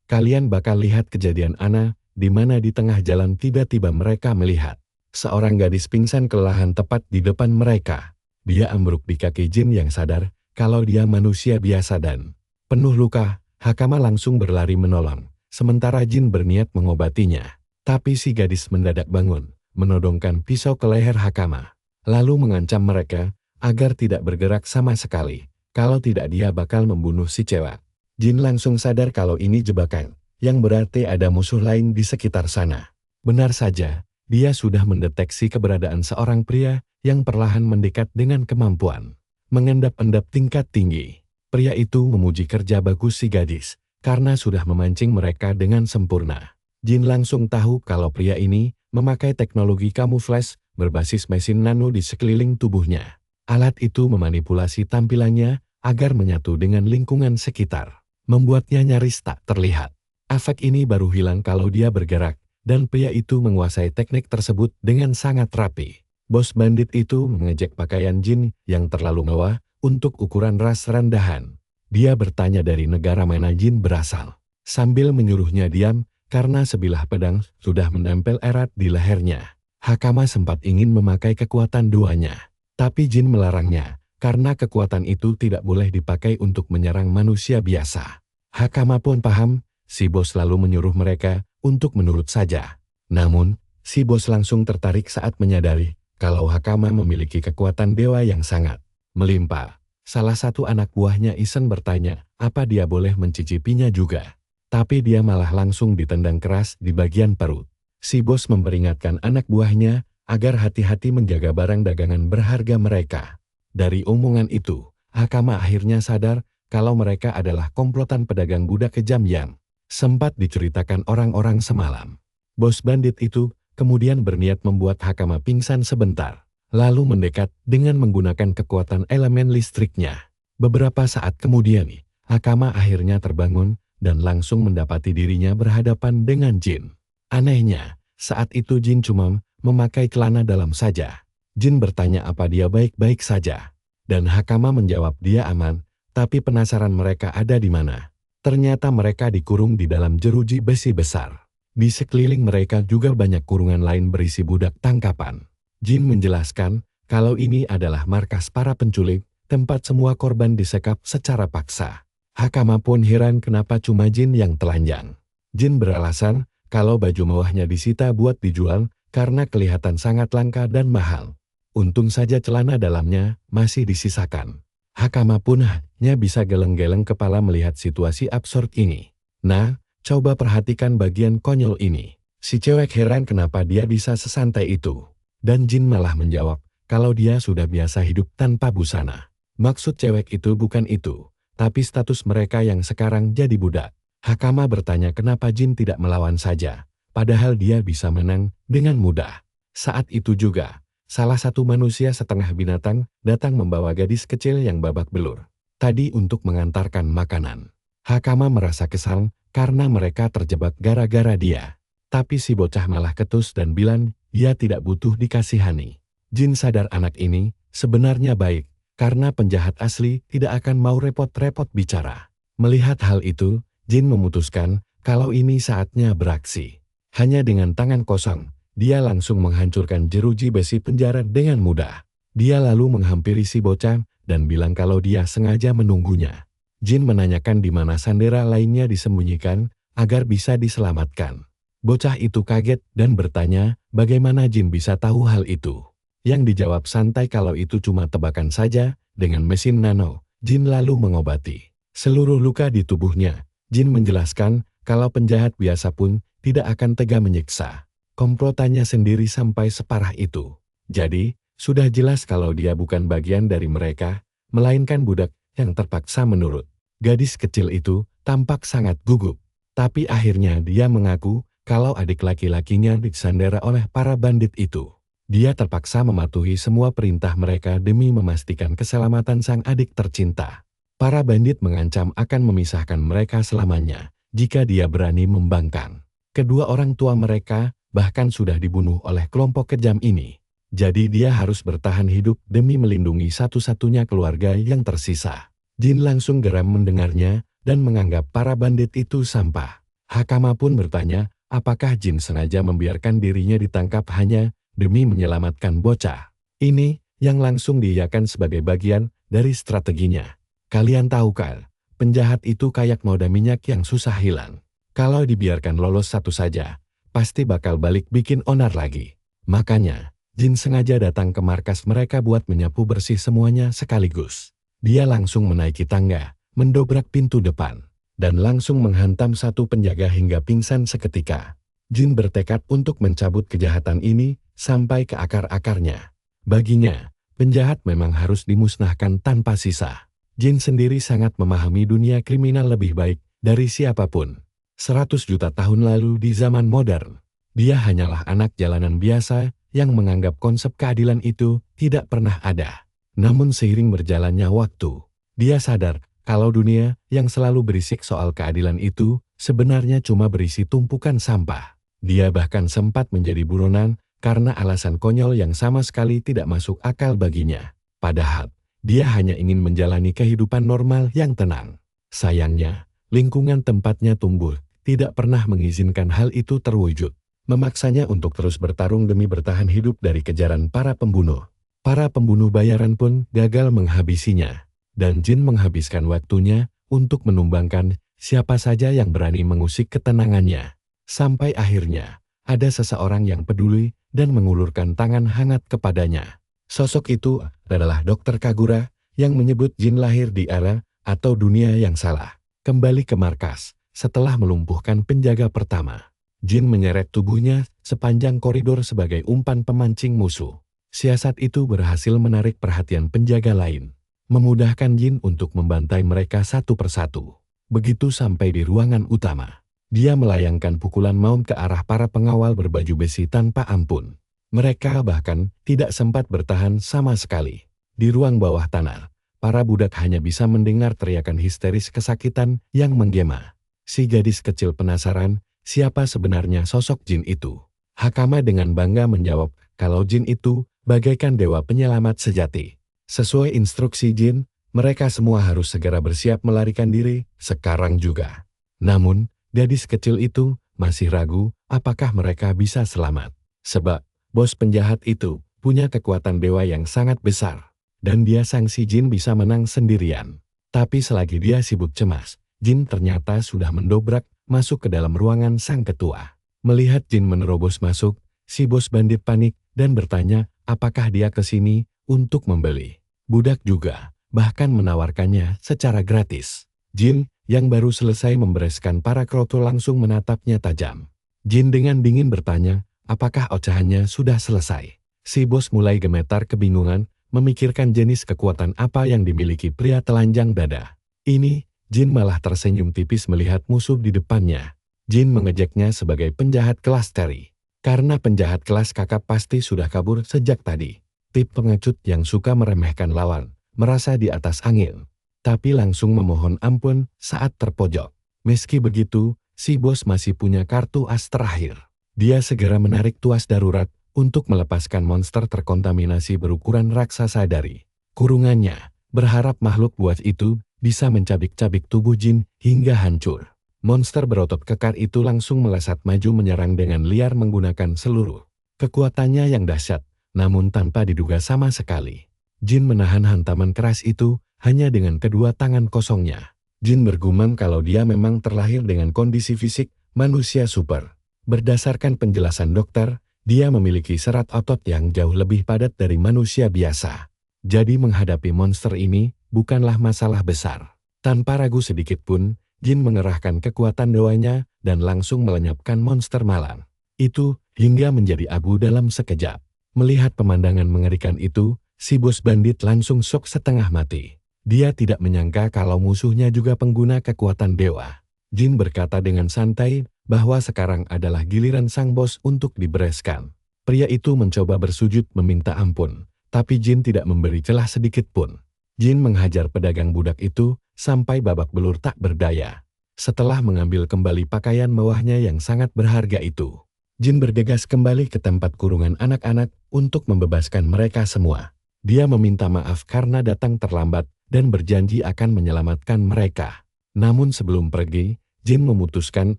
Speaker 1: Kalian bakal lihat kejadian Ana, di mana di tengah jalan tiba-tiba mereka melihat seorang gadis pingsan kelelahan tepat di depan mereka. Dia ambruk di kaki Jin yang sadar kalau dia manusia biasa dan penuh luka. Hakama langsung berlari menolong, sementara Jin berniat mengobatinya. Tapi si gadis mendadak bangun, menodongkan pisau ke leher Hakama, lalu mengancam mereka agar tidak bergerak sama sekali, Kalau tidak dia bakal membunuh si cewek. Jin langsung sadar kalau ini jebakan, yang berarti ada musuh lain di sekitar sana. Benar saja, dia sudah mendeteksi keberadaan seorang pria yang perlahan mendekat dengan kemampuan mengendap-endap tingkat tinggi. Pria itu memuji kerja bagus si gadis, karena sudah memancing mereka dengan sempurna. Jin langsung tahu kalau pria ini memakai teknologi kamuflase berbasis mesin nano di sekeliling tubuhnya. Alat itu memanipulasi tampilannya agar menyatu dengan lingkungan sekitar, membuatnya nyaris tak terlihat. Efek ini baru hilang kalau dia bergerak, dan pria itu menguasai teknik tersebut dengan sangat rapi. Bos bandit itu mengejek pakaian Jin yang terlalu mewah untuk ukuran ras rendahan. Dia bertanya dari negara mana Jin berasal, sambil menyuruhnya diam karena sebilah pedang sudah menempel erat di lehernya. Hakama sempat ingin memakai kekuatan duanya, tapi Jin melarangnya karena kekuatan itu tidak boleh dipakai untuk menyerang manusia biasa. Hakama pun paham, si bos lalu menyuruh mereka untuk menurut saja. Namun, si bos langsung tertarik saat menyadari kalau Hakama memiliki kekuatan dewa yang sangat melimpah. Salah satu anak buahnya iseng bertanya, apa dia boleh mencicipinya juga. Tapi dia malah langsung ditendang keras di bagian perut. Si bos memperingatkan anak buahnya agar hati-hati menjaga barang dagangan berharga mereka. Dari omongan itu, Hakama akhirnya sadar kalau mereka adalah komplotan pedagang budak kejam yang sempat diceritakan orang-orang semalam. Bos bandit itu kemudian berniat membuat Hakama pingsan sebentar, lalu mendekat dengan menggunakan kekuatan elemen listriknya. Beberapa saat kemudian, Hakama akhirnya terbangun dan langsung mendapati dirinya berhadapan dengan Jin. Anehnya, saat itu Jin cuma memakai celana dalam saja. Jin bertanya apa dia baik-baik saja, dan Hakama menjawab dia aman, tapi penasaran mereka ada di mana. Ternyata mereka dikurung di dalam jeruji besi besar. Di sekeliling mereka juga banyak kurungan lain berisi budak tangkapan. Jin menjelaskan kalau ini adalah markas para penculik, tempat semua korban disekap secara paksa. Hakama pun heran kenapa cuma Jin yang telanjang. Jin beralasan kalau baju mewahnya disita buat dijual karena kelihatan sangat langka dan mahal. Untung saja celana dalamnya masih disisakan. Hakama pun hanya bisa geleng-geleng kepala melihat situasi absurd ini. Nah, coba perhatikan bagian konyol ini. Si cewek heran kenapa dia bisa sesantai itu. Dan Jin malah menjawab kalau dia sudah biasa hidup tanpa busana. Maksud cewek itu bukan itu, tapi status mereka yang sekarang jadi budak. Hakama bertanya kenapa Jin tidak melawan saja, padahal dia bisa menang dengan mudah. Saat itu juga, salah satu manusia setengah binatang datang membawa gadis kecil yang babak belur. Tadi untuk mengantarkan makanan. Hakama merasa kesal karena mereka terjebak gara-gara dia. Tapi si bocah malah ketus dan bilang dia tidak butuh dikasihani. Jin sadar anak ini sebenarnya baik, karena penjahat asli tidak akan mau repot-repot bicara. Melihat hal itu, Jin memutuskan kalau ini saatnya beraksi. Hanya dengan tangan kosong, dia langsung menghancurkan jeruji besi penjara dengan mudah. Dia lalu menghampiri si bocah dan bilang kalau dia sengaja menunggunya. Jin menanyakan di mana sandera lainnya disembunyikan agar bisa diselamatkan. Bocah itu kaget dan bertanya bagaimana Jin bisa tahu hal itu. Yang dijawab santai kalau itu cuma tebakan saja dengan mesin nano. Jin lalu mengobati seluruh luka di tubuhnya. Jin menjelaskan kalau penjahat biasa pun tidak akan tega menyiksa komplotannya sendiri sampai separah itu. Jadi, sudah jelas kalau dia bukan bagian dari mereka, melainkan budak yang terpaksa menurut. Gadis kecil itu tampak sangat gugup, tapi akhirnya dia mengaku kalau adik laki-lakinya disandera oleh para bandit itu. Dia terpaksa mematuhi semua perintah mereka demi memastikan keselamatan sang adik tercinta. Para bandit mengancam akan memisahkan mereka selamanya jika dia berani membangkang. Kedua orang tua mereka bahkan sudah dibunuh oleh kelompok kejam ini. Jadi dia harus bertahan hidup demi melindungi satu-satunya keluarga yang tersisa. Jin langsung geram mendengarnya dan menganggap para bandit itu sampah. Hakama pun bertanya, apakah Jin sengaja membiarkan dirinya ditangkap hanya demi menyelamatkan bocah. Ini yang langsung diiyakan sebagai bagian dari strateginya. Kalian tahu kan, penjahat itu kayak noda minyak yang susah hilang. Kalau dibiarkan lolos satu saja, pasti bakal balik bikin onar lagi. Makanya, Jin sengaja datang ke markas mereka buat menyapu bersih semuanya sekaligus. Dia langsung menaiki tangga, mendobrak pintu depan, dan langsung menghantam satu penjaga hingga pingsan seketika. Jin bertekad untuk mencabut kejahatan ini sampai ke akar-akarnya. Baginya, penjahat memang harus dimusnahkan tanpa sisa. Jin sendiri sangat memahami dunia kriminal lebih baik dari siapapun. 100 juta tahun lalu di zaman modern, dia hanyalah anak jalanan biasa yang menganggap konsep keadilan itu tidak pernah ada. Namun seiring berjalannya waktu, dia sadar kalau dunia yang selalu berisik soal keadilan itu sebenarnya cuma berisi tumpukan sampah. Dia bahkan sempat menjadi buronan karena alasan konyol yang sama sekali tidak masuk akal baginya. Padahal, dia hanya ingin menjalani kehidupan normal yang tenang. Sayangnya, lingkungan tempatnya tumbuh tidak pernah mengizinkan hal itu terwujud. Memaksanya untuk terus bertarung demi bertahan hidup dari kejaran para pembunuh. Para pembunuh bayaran pun gagal menghabisinya. Dan Jin menghabiskan waktunya untuk menumbangkan siapa saja yang berani mengusik ketenangannya. Sampai akhirnya, ada seseorang yang peduli dan mengulurkan tangan hangat kepadanya. Sosok itu adalah Dr. Kagura yang menyebut Jin lahir di era atau dunia yang salah. Kembali ke markas, setelah melumpuhkan penjaga pertama, Jin menyeret tubuhnya sepanjang koridor sebagai umpan pemancing musuh. Siasat itu berhasil menarik perhatian penjaga lain, memudahkan Jin untuk membantai mereka satu persatu. Begitu sampai di ruangan utama, dia melayangkan pukulan maut ke arah para pengawal berbaju besi tanpa ampun. Mereka bahkan tidak sempat bertahan sama sekali. Di ruang bawah tanah, para budak hanya bisa mendengar teriakan histeris kesakitan yang menggema. Si gadis kecil penasaran siapa sebenarnya sosok Jin itu. Hakama dengan bangga menjawab kalau Jin itu bagaikan dewa penyelamat sejati. Sesuai instruksi Jin, mereka semua harus segera bersiap melarikan diri sekarang juga. Namun, gadis kecil itu masih ragu apakah mereka bisa selamat. Sebab, bos penjahat itu punya kekuatan dewa yang sangat besar. Dan dia sangsi Jin bisa menang sendirian. Tapi selagi dia sibuk cemas, Jin ternyata sudah mendobrak masuk ke dalam ruangan sang ketua. Melihat Jin menerobos masuk, si bos bandit panik dan bertanya apakah dia ke sini untuk membeli. Budak juga bahkan menawarkannya secara gratis. Jin yang baru selesai membereskan para kroto langsung menatapnya tajam. Jin dengan dingin bertanya, apakah ocahannya sudah selesai? Si bos mulai gemetar kebingungan, memikirkan jenis kekuatan apa yang dimiliki pria telanjang dada. Ini, Jin malah tersenyum tipis melihat musuh di depannya. Jin mengejeknya sebagai penjahat kelas Terry. Karena penjahat kelas kakap pasti sudah kabur sejak tadi. Tip pengecut yang suka meremehkan lawan, merasa di atas angin. Tapi langsung memohon ampun saat terpojok. Meski begitu, si bos masih punya kartu as terakhir. Dia segera menarik tuas darurat untuk melepaskan monster terkontaminasi berukuran raksasa dari kurungannya, berharap makhluk buas itu bisa mencabik-cabik tubuh Jin hingga hancur. Monster berotot kekar itu langsung melesat maju menyerang dengan liar menggunakan seluruh kekuatannya yang dahsyat, namun tanpa diduga sama sekali. Jin menahan hantaman keras itu hanya dengan kedua tangan kosongnya. Jin bergumam kalau dia memang terlahir dengan kondisi fisik manusia super. Berdasarkan penjelasan dokter, dia memiliki serat otot yang jauh lebih padat dari manusia biasa. Jadi menghadapi monster ini bukanlah masalah besar. Tanpa ragu sedikit pun, Jin mengerahkan kekuatan dewanya dan langsung melenyapkan monster malang itu hingga menjadi abu dalam sekejap. Melihat pemandangan mengerikan itu, si bos bandit langsung syok setengah mati. Dia tidak menyangka kalau musuhnya juga pengguna kekuatan dewa. Jin berkata dengan santai bahwa sekarang adalah giliran sang bos untuk dibereskan. Pria itu mencoba bersujud meminta ampun, tapi Jin tidak memberi celah sedikit pun. Jin menghajar pedagang budak itu sampai babak belur tak berdaya. Setelah mengambil kembali pakaian mewahnya yang sangat berharga itu, Jin bergegas kembali ke tempat kurungan anak-anak untuk membebaskan mereka semua. Dia meminta maaf karena datang terlambat dan berjanji akan menyelamatkan mereka. Namun sebelum pergi, Jin memutuskan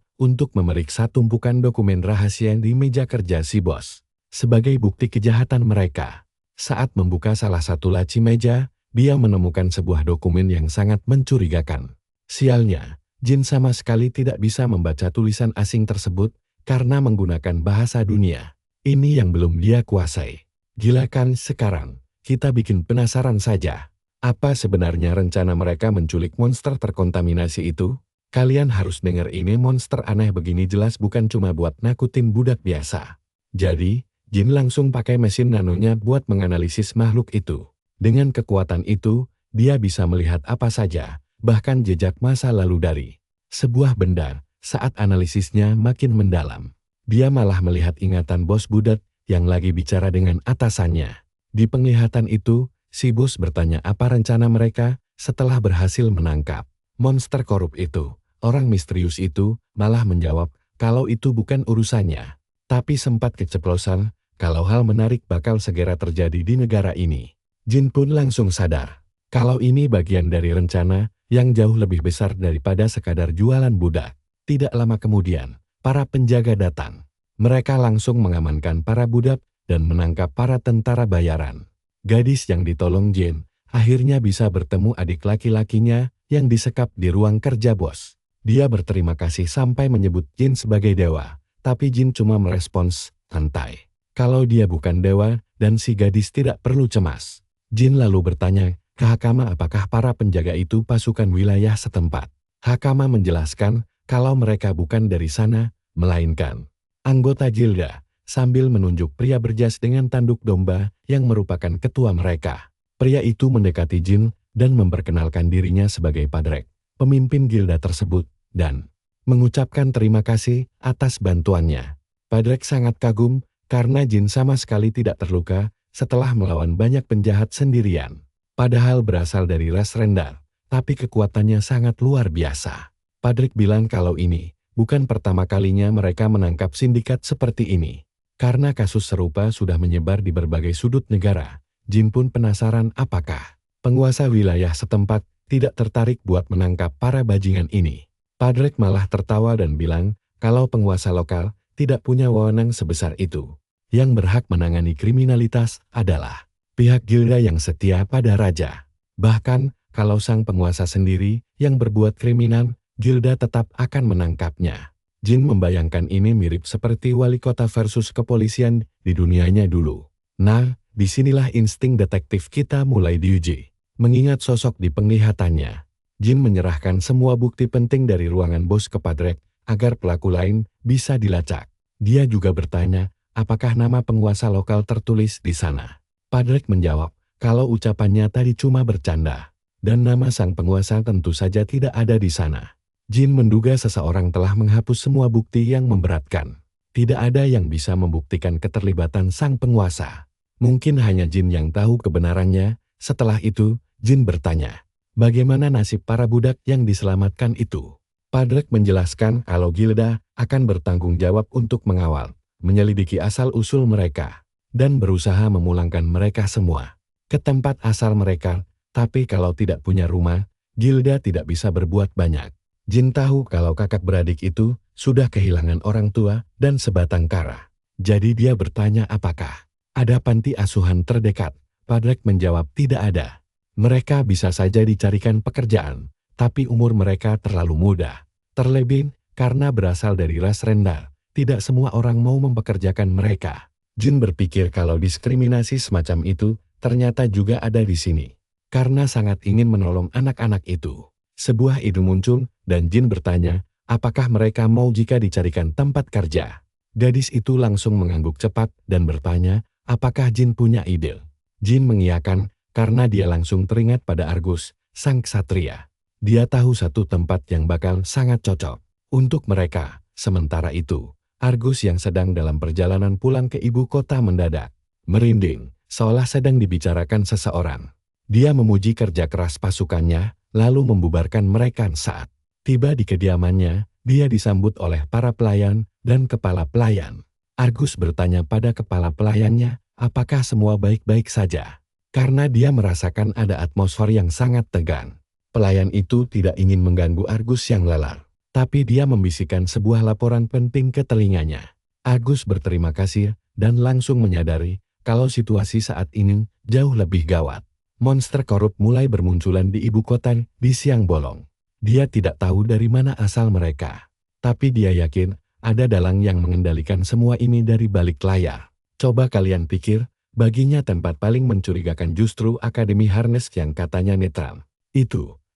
Speaker 1: untuk memeriksa tumpukan dokumen rahasia di meja kerja si bos. Sebagai bukti kejahatan mereka, saat membuka salah satu laci meja, dia menemukan sebuah dokumen yang sangat mencurigakan. Sialnya, Jin sama sekali tidak bisa membaca tulisan asing tersebut karena menggunakan bahasa dunia. Ini yang belum dia kuasai. Gila kan sekarang, kita bikin penasaran saja. Apa sebenarnya rencana mereka menculik monster terkontaminasi itu? Kalian harus dengar ini, monster aneh begini jelas bukan cuma buat nakutin budak biasa. Jadi, Jin langsung pakai mesin nanonya buat menganalisis makhluk itu. Dengan kekuatan itu, dia bisa melihat apa saja, bahkan jejak masa lalu dari sebuah benda. Saat analisisnya makin mendalam, dia malah melihat ingatan bos budak yang lagi bicara dengan atasannya. Di penglihatan itu, si bos bertanya apa rencana mereka setelah berhasil menangkap monster korup itu. Orang misterius itu malah menjawab kalau itu bukan urusannya. Tapi sempat keceplosan kalau hal menarik bakal segera terjadi di negara ini. Jin pun langsung sadar kalau ini bagian dari rencana yang jauh lebih besar daripada sekadar jualan budak. Tidak lama kemudian, para penjaga datang. Mereka langsung mengamankan para budak dan menangkap para tentara bayaran. Gadis yang ditolong Jin akhirnya bisa bertemu adik laki-lakinya yang disekap di ruang kerja bos. Dia berterima kasih sampai menyebut Jin sebagai dewa, tapi Jin cuma merespons santai kalau dia bukan dewa dan si gadis tidak perlu cemas. Jin lalu bertanya ke Hakama apakah para penjaga itu pasukan wilayah setempat. Hakama menjelaskan kalau mereka bukan dari sana, melainkan anggota Gilda, sambil menunjuk pria berjas dengan tanduk domba yang merupakan ketua mereka. Pria itu mendekati Jin dan memperkenalkan dirinya sebagai Padrek, pemimpin Gilda tersebut, dan mengucapkan terima kasih atas bantuannya. Padrek sangat kagum karena Jin sama sekali tidak terluka setelah melawan banyak penjahat sendirian. Padahal berasal dari ras rendah, tapi kekuatannya sangat luar biasa. Padrek bilang kalau ini bukan pertama kalinya mereka menangkap sindikat seperti ini. Karena kasus serupa sudah menyebar di berbagai sudut negara, Jin pun penasaran apakah penguasa wilayah setempat tidak tertarik buat menangkap para bajingan ini. Padrek malah tertawa dan bilang kalau penguasa lokal tidak punya wewenang sebesar itu. Yang berhak menangani kriminalitas adalah pihak Gilda yang setia pada raja. Bahkan, kalau sang penguasa sendiri yang berbuat kriminal, Gilda tetap akan menangkapnya. Jin membayangkan ini mirip seperti wali kota versus kepolisian di dunianya dulu. Nah, disinilah insting detektif kita mulai diuji. Mengingat sosok di penglihatannya, Jin menyerahkan semua bukti penting dari ruangan bos ke Padrek agar pelaku lain bisa dilacak. Dia juga bertanya, apakah nama penguasa lokal tertulis di sana? Padrek menjawab, kalau ucapannya tadi cuma bercanda, dan nama sang penguasa tentu saja tidak ada di sana. Jin menduga seseorang telah menghapus semua bukti yang memberatkan. Tidak ada yang bisa membuktikan keterlibatan sang penguasa. Mungkin hanya Jin yang tahu kebenarannya. Setelah itu, Jin bertanya, bagaimana nasib para budak yang diselamatkan itu? Padrek menjelaskan kalau Gilda akan bertanggung jawab untuk mengawal, menyelidiki asal-usul mereka, dan berusaha memulangkan mereka semua ke tempat asal mereka. Tapi kalau tidak punya rumah, Gilda tidak bisa berbuat banyak. Jin tahu kalau kakak beradik itu sudah kehilangan orang tua dan sebatang kara. Jadi dia bertanya apakah ada panti asuhan terdekat. Padrek menjawab tidak ada. Mereka bisa saja dicarikan pekerjaan, tapi umur mereka terlalu muda. Terlebih karena berasal dari ras rendah, tidak semua orang mau mempekerjakan mereka. Jin berpikir kalau diskriminasi semacam itu ternyata juga ada di sini. Karena sangat ingin menolong anak-anak itu. Sebuah ide muncul dan Jin bertanya, apakah mereka mau jika dicarikan tempat kerja? Gadis itu langsung mengangguk cepat dan bertanya, apakah Jin punya ide? Jin mengiyakan karena dia langsung teringat pada Argus, sang ksatria. Dia tahu satu tempat yang bakal sangat cocok untuk mereka. Sementara itu, Argus yang sedang dalam perjalanan pulang ke ibu kota mendadak merinding, seolah sedang dibicarakan seseorang. Dia memuji kerja keras pasukannya, lalu membubarkan mereka saat tiba di kediamannya. Dia disambut oleh para pelayan dan kepala pelayan. Argus bertanya pada kepala pelayannya, apakah semua baik-baik saja? Karena dia merasakan ada atmosfer yang sangat tegang. Pelayan itu tidak ingin mengganggu Argus yang lelah, tapi dia membisikkan sebuah laporan penting ke telinganya. Argus berterima kasih dan langsung menyadari kalau situasi saat ini jauh lebih gawat. Monster korup mulai bermunculan di ibu kota di siang bolong. Dia tidak tahu dari mana asal mereka, tapi dia yakin ada dalang yang mengendalikan semua ini dari balik layar. Coba kalian pikir, Baginya tempat paling mencurigakan justru Akademi Harness yang katanya netral.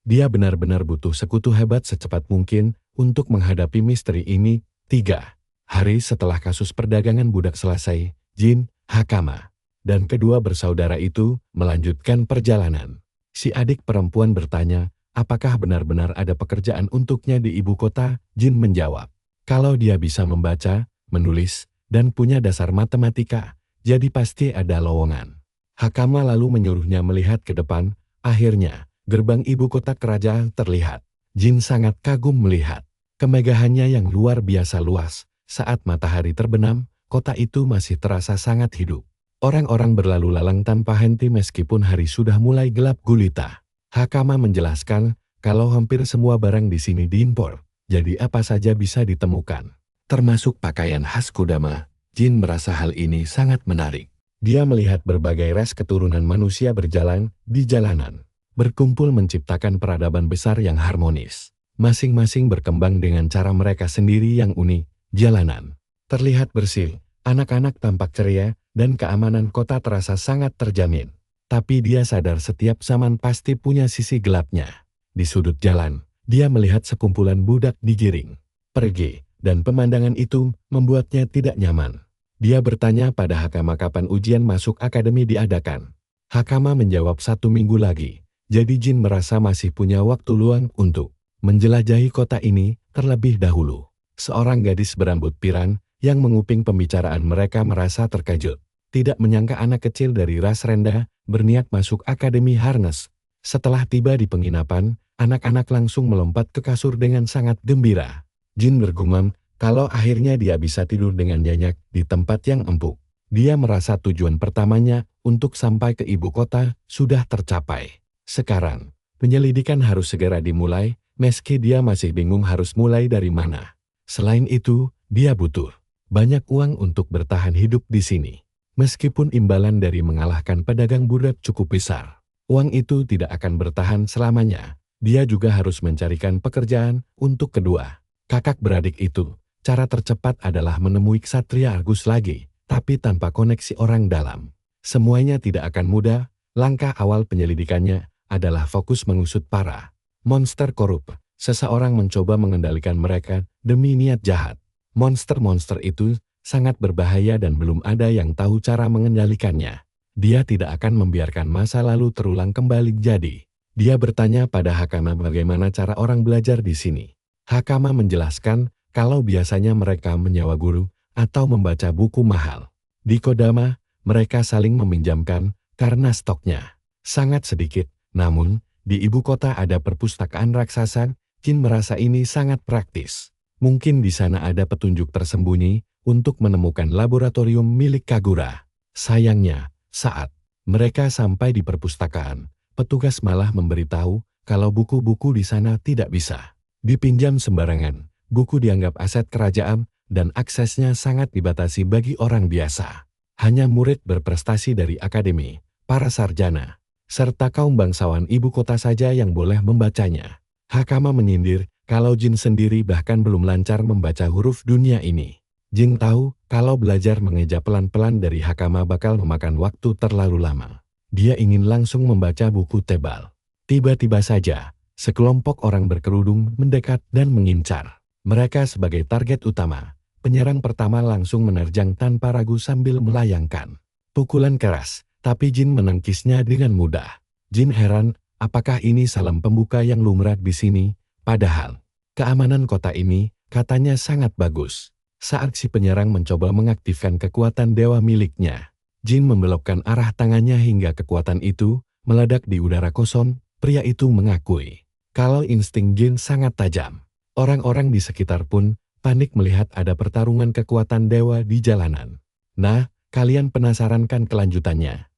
Speaker 1: Dia benar-benar butuh sekutu hebat secepat mungkin untuk menghadapi misteri ini. 3 hari setelah kasus perdagangan budak selesai, Jin, Hakama, dan kedua bersaudara itu melanjutkan perjalanan. Si adik perempuan bertanya, apakah benar-benar ada pekerjaan untuknya di ibu kota? Jin menjawab, kalau dia bisa membaca, menulis, dan punya dasar matematika, jadi pasti ada lowongan. Hakama lalu menyuruhnya melihat ke depan. Akhirnya, gerbang ibu kota kerajaan terlihat. Jin sangat kagum melihat kemegahannya yang luar biasa luas. Saat matahari terbenam, kota itu masih terasa sangat hidup. Orang-orang berlalu lalang tanpa henti meskipun hari sudah mulai gelap gulita. Hakama menjelaskan kalau hampir semua barang di sini diimpor, jadi apa saja bisa ditemukan, termasuk pakaian khas Kodama. Jin merasa hal ini sangat menarik. Dia melihat berbagai ras keturunan manusia berjalan di jalanan, berkumpul menciptakan peradaban besar yang harmonis. Masing-masing berkembang dengan cara mereka sendiri yang unik. Jalanan terlihat bersih, anak-anak tampak ceria, dan keamanan kota terasa sangat terjamin. Tapi dia sadar setiap zaman pasti punya sisi gelapnya. Di sudut jalan, dia melihat sekumpulan budak digiring pergi, dan pemandangan itu membuatnya tidak nyaman. Dia bertanya pada Hakama kapan ujian masuk akademi diadakan. Hakama menjawab 1 minggu lagi. Jadi Jin merasa masih punya waktu luang untuk menjelajahi kota ini terlebih dahulu. Seorang gadis berambut pirang yang menguping pembicaraan mereka merasa terkejut. Tidak menyangka anak kecil dari ras rendah berniat masuk Akademi Harness. Setelah tiba di penginapan, anak-anak langsung melompat ke kasur dengan sangat gembira. Jin bergumam kalau akhirnya dia bisa tidur dengan nyenyak di tempat yang empuk. Dia merasa tujuan pertamanya untuk sampai ke ibu kota sudah tercapai. Sekarang, penyelidikan harus segera dimulai, meski dia masih bingung harus mulai dari mana. Selain itu, dia butuh banyak uang untuk bertahan hidup di sini. Meskipun imbalan dari mengalahkan pedagang budak cukup besar, uang itu tidak akan bertahan selamanya. Dia juga harus mencarikan pekerjaan untuk kedua kakak beradik itu. Cara tercepat adalah menemui Ksatria Argus lagi, tapi tanpa koneksi orang dalam. Semuanya tidak akan mudah. Langkah awal penyelidikannya adalah fokus mengusut para monster korup. Seseorang mencoba mengendalikan mereka demi niat jahat. Monster-monster itu sangat berbahaya dan belum ada yang tahu cara mengendalikannya. Dia tidak akan membiarkan masa lalu terulang kembali jadi. Dia bertanya pada Hakama bagaimana cara orang belajar di sini. Hakama menjelaskan kalau biasanya mereka menyewa guru atau membaca buku mahal. Di Kodama, mereka saling meminjamkan karena stoknya sangat sedikit. Namun, di ibu kota ada perpustakaan raksasa. Jin merasa ini sangat praktis. Mungkin di sana ada petunjuk tersembunyi untuk menemukan laboratorium milik Kagura. Sayangnya, saat mereka sampai di perpustakaan, petugas malah memberitahu kalau buku-buku di sana tidak bisa dipinjam sembarangan. Buku dianggap aset kerajaan dan aksesnya sangat dibatasi bagi orang biasa. Hanya murid berprestasi dari akademi, para sarjana, serta kaum bangsawan ibu kota saja yang boleh membacanya. Hakama menyindir kalau Jin sendiri bahkan belum lancar membaca huruf dunia ini. Jin tahu kalau belajar mengeja pelan-pelan dari Hakama bakal memakan waktu terlalu lama. Dia ingin langsung membaca buku tebal. Tiba-tiba saja, sekelompok orang berkerudung mendekat dan mengincar. Mereka sebagai target utama. Penyerang pertama langsung menerjang tanpa ragu sambil melayangkan pukulan keras, tapi Jin menangkisnya dengan mudah. Jin heran, apakah ini salam pembuka yang lumrah di sini? Padahal, keamanan kota ini katanya sangat bagus. Saat si penyerang mencoba mengaktifkan kekuatan dewa miliknya, Jin membelokkan arah tangannya hingga kekuatan itu meledak di udara kosong. Pria itu mengakui kalau insting Jin sangat tajam. Orang-orang di sekitar pun panik melihat ada pertarungan kekuatan dewa di jalanan. Nah, kalian penasaran kan kelanjutannya?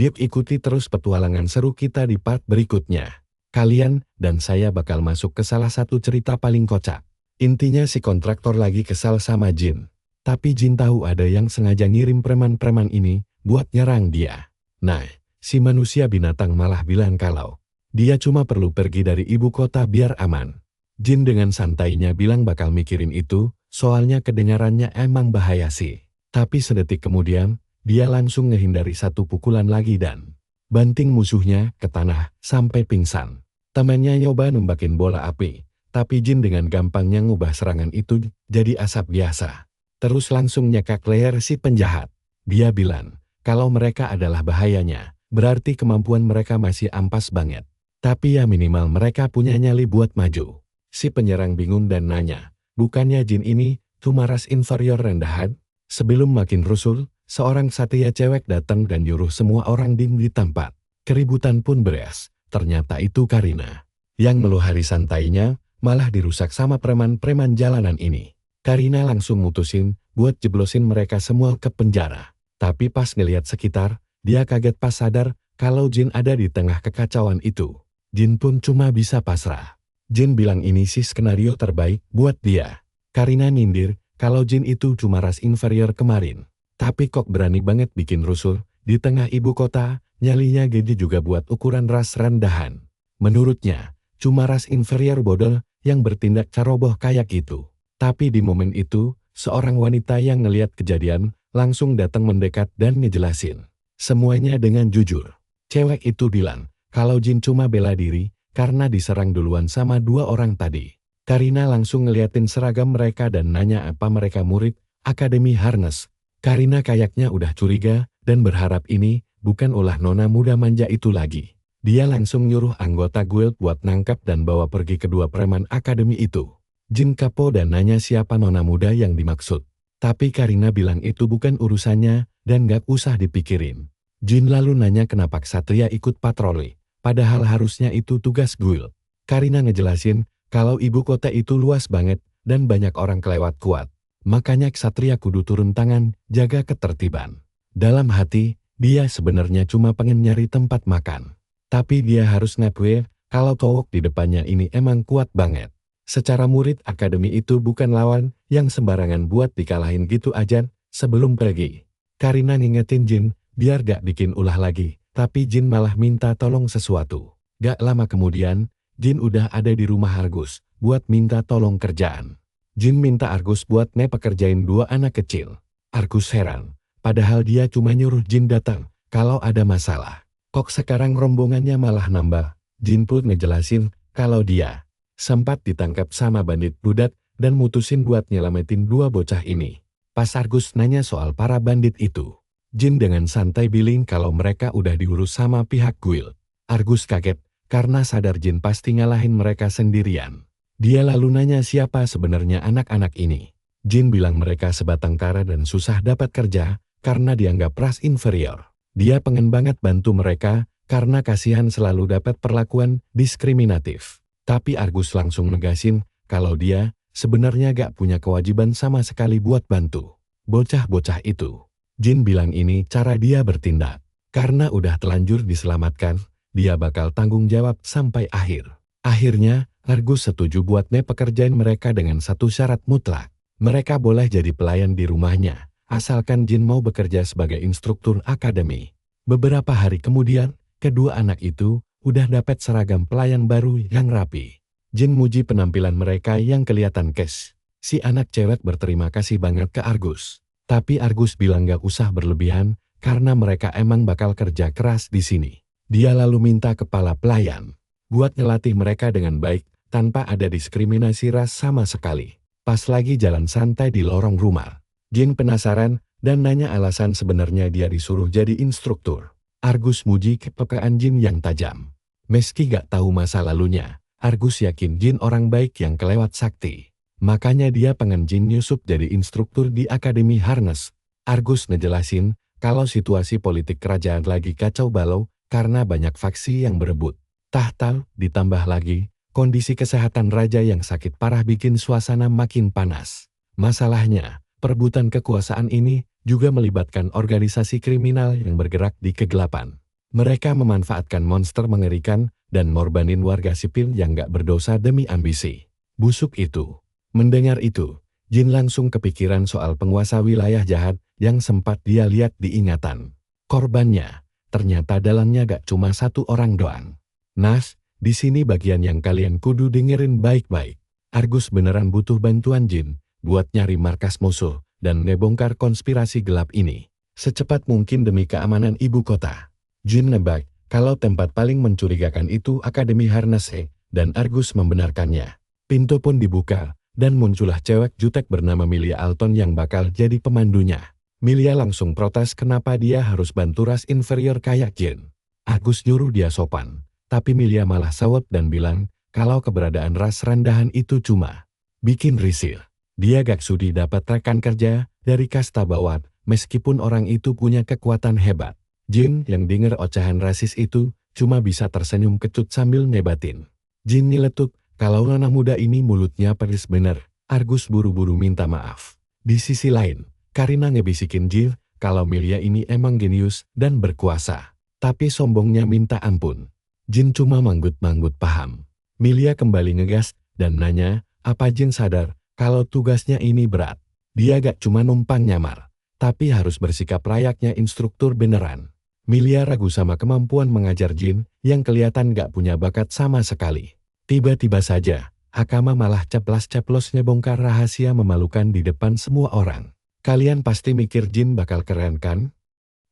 Speaker 1: Yuk ikuti terus petualangan seru kita di part berikutnya. Kalian dan saya bakal masuk ke salah satu cerita paling kocak. Intinya si kontraktor lagi kesal sama Jin. Tapi Jin tahu ada yang sengaja ngirim preman-preman ini buat nyerang dia. Nah, si manusia binatang malah bilang kalau dia cuma perlu pergi dari ibu kota biar aman. Jin dengan santainya bilang bakal mikirin itu, soalnya kedengarannya emang bahaya sih. Tapi sedetik kemudian, Dia langsung ngehindari satu pukulan lagi dan banting musuhnya ke tanah sampai pingsan. Temannya nyoba nembakin bola api, tapi Jin dengan gampangnya ngubah serangan itu jadi asap biasa. Terus langsung nyekak leher si penjahat. Dia bilang, kalau mereka adalah bahayanya, berarti kemampuan mereka masih ampas banget. Tapi ya minimal mereka punya nyali buat maju. Si penyerang bingung dan nanya, bukannya Jin ini cuma ras inferior rendahan? Sebelum makin rusuh, seorang satria cewek datang dan nyuruh semua orang di tempat. Keributan pun beres. Ternyata itu Karina. Yang meluhari santainya, malah dirusak sama preman-preman jalanan ini. Karina langsung mutusin buat jeblosin mereka semua ke penjara. Tapi pas ngelihat sekitar, dia kaget pas sadar kalau Jin ada di tengah kekacauan itu. Jin pun cuma bisa pasrah. Jin bilang ini sih skenario terbaik buat dia. Karina nyindir kalau Jin itu cuma ras inferior kemarin. Tapi kok berani banget bikin rusuh di tengah ibu kota, nyalinya gede juga buat ukuran ras rendahan. Menurutnya, cuma ras inferior bodoh yang bertindak ceroboh kayak gitu. Tapi di momen itu, seorang wanita yang ngeliat kejadian langsung datang mendekat dan ngejelasin semuanya dengan jujur. Cewek itu bilang kalau Jin cuma bela diri karena diserang duluan sama dua orang tadi. Karina langsung ngeliatin seragam mereka dan nanya apa mereka murid Akademi Harness. Karina kayaknya udah curiga dan berharap ini bukan ulah nona muda manja itu lagi. Dia langsung nyuruh anggota guild buat nangkap dan bawa pergi kedua preman akademi itu. Jin kapo dan nanya siapa nona muda yang dimaksud. Tapi Karina bilang itu bukan urusannya dan gak usah dipikirin. Jin lalu nanya kenapa Ksatria ikut patroli, padahal harusnya itu tugas guild. Karina ngejelasin kalau ibu kota itu luas banget dan banyak orang kelewat kuat. Makanya Ksatria kudu turun tangan, jaga ketertiban. Dalam hati, dia sebenarnya cuma pengen nyari tempat makan. Tapi dia harus ngakui kalau cowok di depannya ini emang kuat banget. Secara murid akademi itu bukan lawan yang sembarangan buat dikalahin gitu aja sebelum pergi. Karina ngingetin Jin biar gak bikin ulah lagi, tapi Jin malah minta tolong sesuatu. Gak lama kemudian, Jin udah ada di rumah Argus buat minta tolong kerjaan. Jin minta Argus buat pekerjain dua anak kecil. Argus heran, padahal dia cuma nyuruh Jin datang kalau ada masalah. Kok sekarang rombongannya malah nambah? Jin pun ngejelasin kalau dia sempat ditangkap sama bandit budak dan mutusin buat nyelamatin dua bocah ini. Pas Argus nanya soal para bandit itu, Jin dengan santai bilang kalau mereka udah diurus sama pihak guild. Argus kaget karena sadar Jin pasti ngalahin mereka sendirian. Dia lalu nanya siapa sebenarnya anak-anak ini. Jin bilang mereka sebatang kara dan susah dapat kerja karena dianggap ras inferior. Dia pengen banget bantu mereka karena kasihan selalu dapat perlakuan diskriminatif. Tapi Argus langsung negasin kalau dia sebenarnya gak punya kewajiban sama sekali buat bantu bocah-bocah itu. Jin bilang ini cara dia bertindak. Karena udah telanjur diselamatkan, dia bakal tanggung jawab sampai akhir. Akhirnya, Argus setuju buat pekerjain mereka dengan satu syarat mutlak. Mereka boleh jadi pelayan di rumahnya, asalkan Jin mau bekerja sebagai instruktur akademi. Beberapa hari kemudian, kedua anak itu udah dapat seragam pelayan baru yang rapi. Jin muji penampilan mereka yang kelihatan kes. Si anak cewek berterima kasih banget ke Argus. Tapi Argus bilang gak usah berlebihan, karena mereka emang bakal kerja keras di sini. Dia lalu minta kepala pelayan buat ngelatih mereka dengan baik, tanpa ada diskriminasi ras sama sekali. Pas lagi jalan santai di lorong rumah, Jin penasaran dan nanya alasan sebenarnya dia disuruh jadi instruktur. Argus muji kepekaan Jin yang tajam. Meski gak tahu masa lalunya, Argus yakin Jin orang baik yang kelewat sakti. Makanya dia pengen Jin nyusup jadi instruktur di Akademi Harness. Argus ngejelasin kalau situasi politik kerajaan lagi kacau balau karena banyak faksi yang berebut tahta, ditambah lagi kondisi kesehatan raja yang sakit parah bikin suasana makin panas. Masalahnya, perebutan kekuasaan ini juga melibatkan organisasi kriminal yang bergerak di kegelapan. Mereka memanfaatkan monster mengerikan dan ngorbanin warga sipil yang gak berdosa demi ambisi busuk itu. Mendengar itu, Jin langsung kepikiran soal penguasa wilayah jahat yang sempat dia lihat di ingatan. Korbannya, ternyata dalamnya gak cuma satu orang doang. Nas, di sini bagian yang kalian kudu dengerin baik-baik. Argus beneran butuh bantuan Jin buat nyari markas musuh dan ngebongkar konspirasi gelap ini. secepat mungkin demi keamanan ibu kota. Jin nebak kalau tempat paling mencurigakan itu Akademi Harnase, dan Argus membenarkannya. Pintu pun dibuka, dan muncullah cewek jutek bernama Milia Alton yang bakal jadi pemandunya. Milia langsung protes kenapa dia harus bantu ras inferior kayak Jin. Argus nyuruh dia sopan, tapi Milia malah sawat dan bilang kalau keberadaan ras rendahan itu cuma bikin risih. Dia gak sudi dapat rekan kerja dari kasta bawah, meskipun orang itu punya kekuatan hebat. Jin yang denger ocehan rasis itu cuma bisa tersenyum kecut sambil nebatin. Jin nyeletuk kalau anak muda ini mulutnya pedes bener. Argus buru-buru minta maaf. Di sisi lain, Karina ngebisikin Jin kalau Milia ini emang genius dan berkuasa. Tapi sombongnya minta ampun. Jin cuma manggut-manggut paham. Milia kembali ngegas dan nanya apa Jin sadar kalau tugasnya ini berat. Dia gak cuma numpang nyamar, tapi harus bersikap layaknya instruktur beneran. Milia ragu sama kemampuan mengajar Jin yang kelihatan gak punya bakat sama sekali. Tiba-tiba saja, Hakama malah ceplas-ceplos ngebongkar rahasia memalukan di depan semua orang. Kalian pasti mikir Jin bakal keren kan?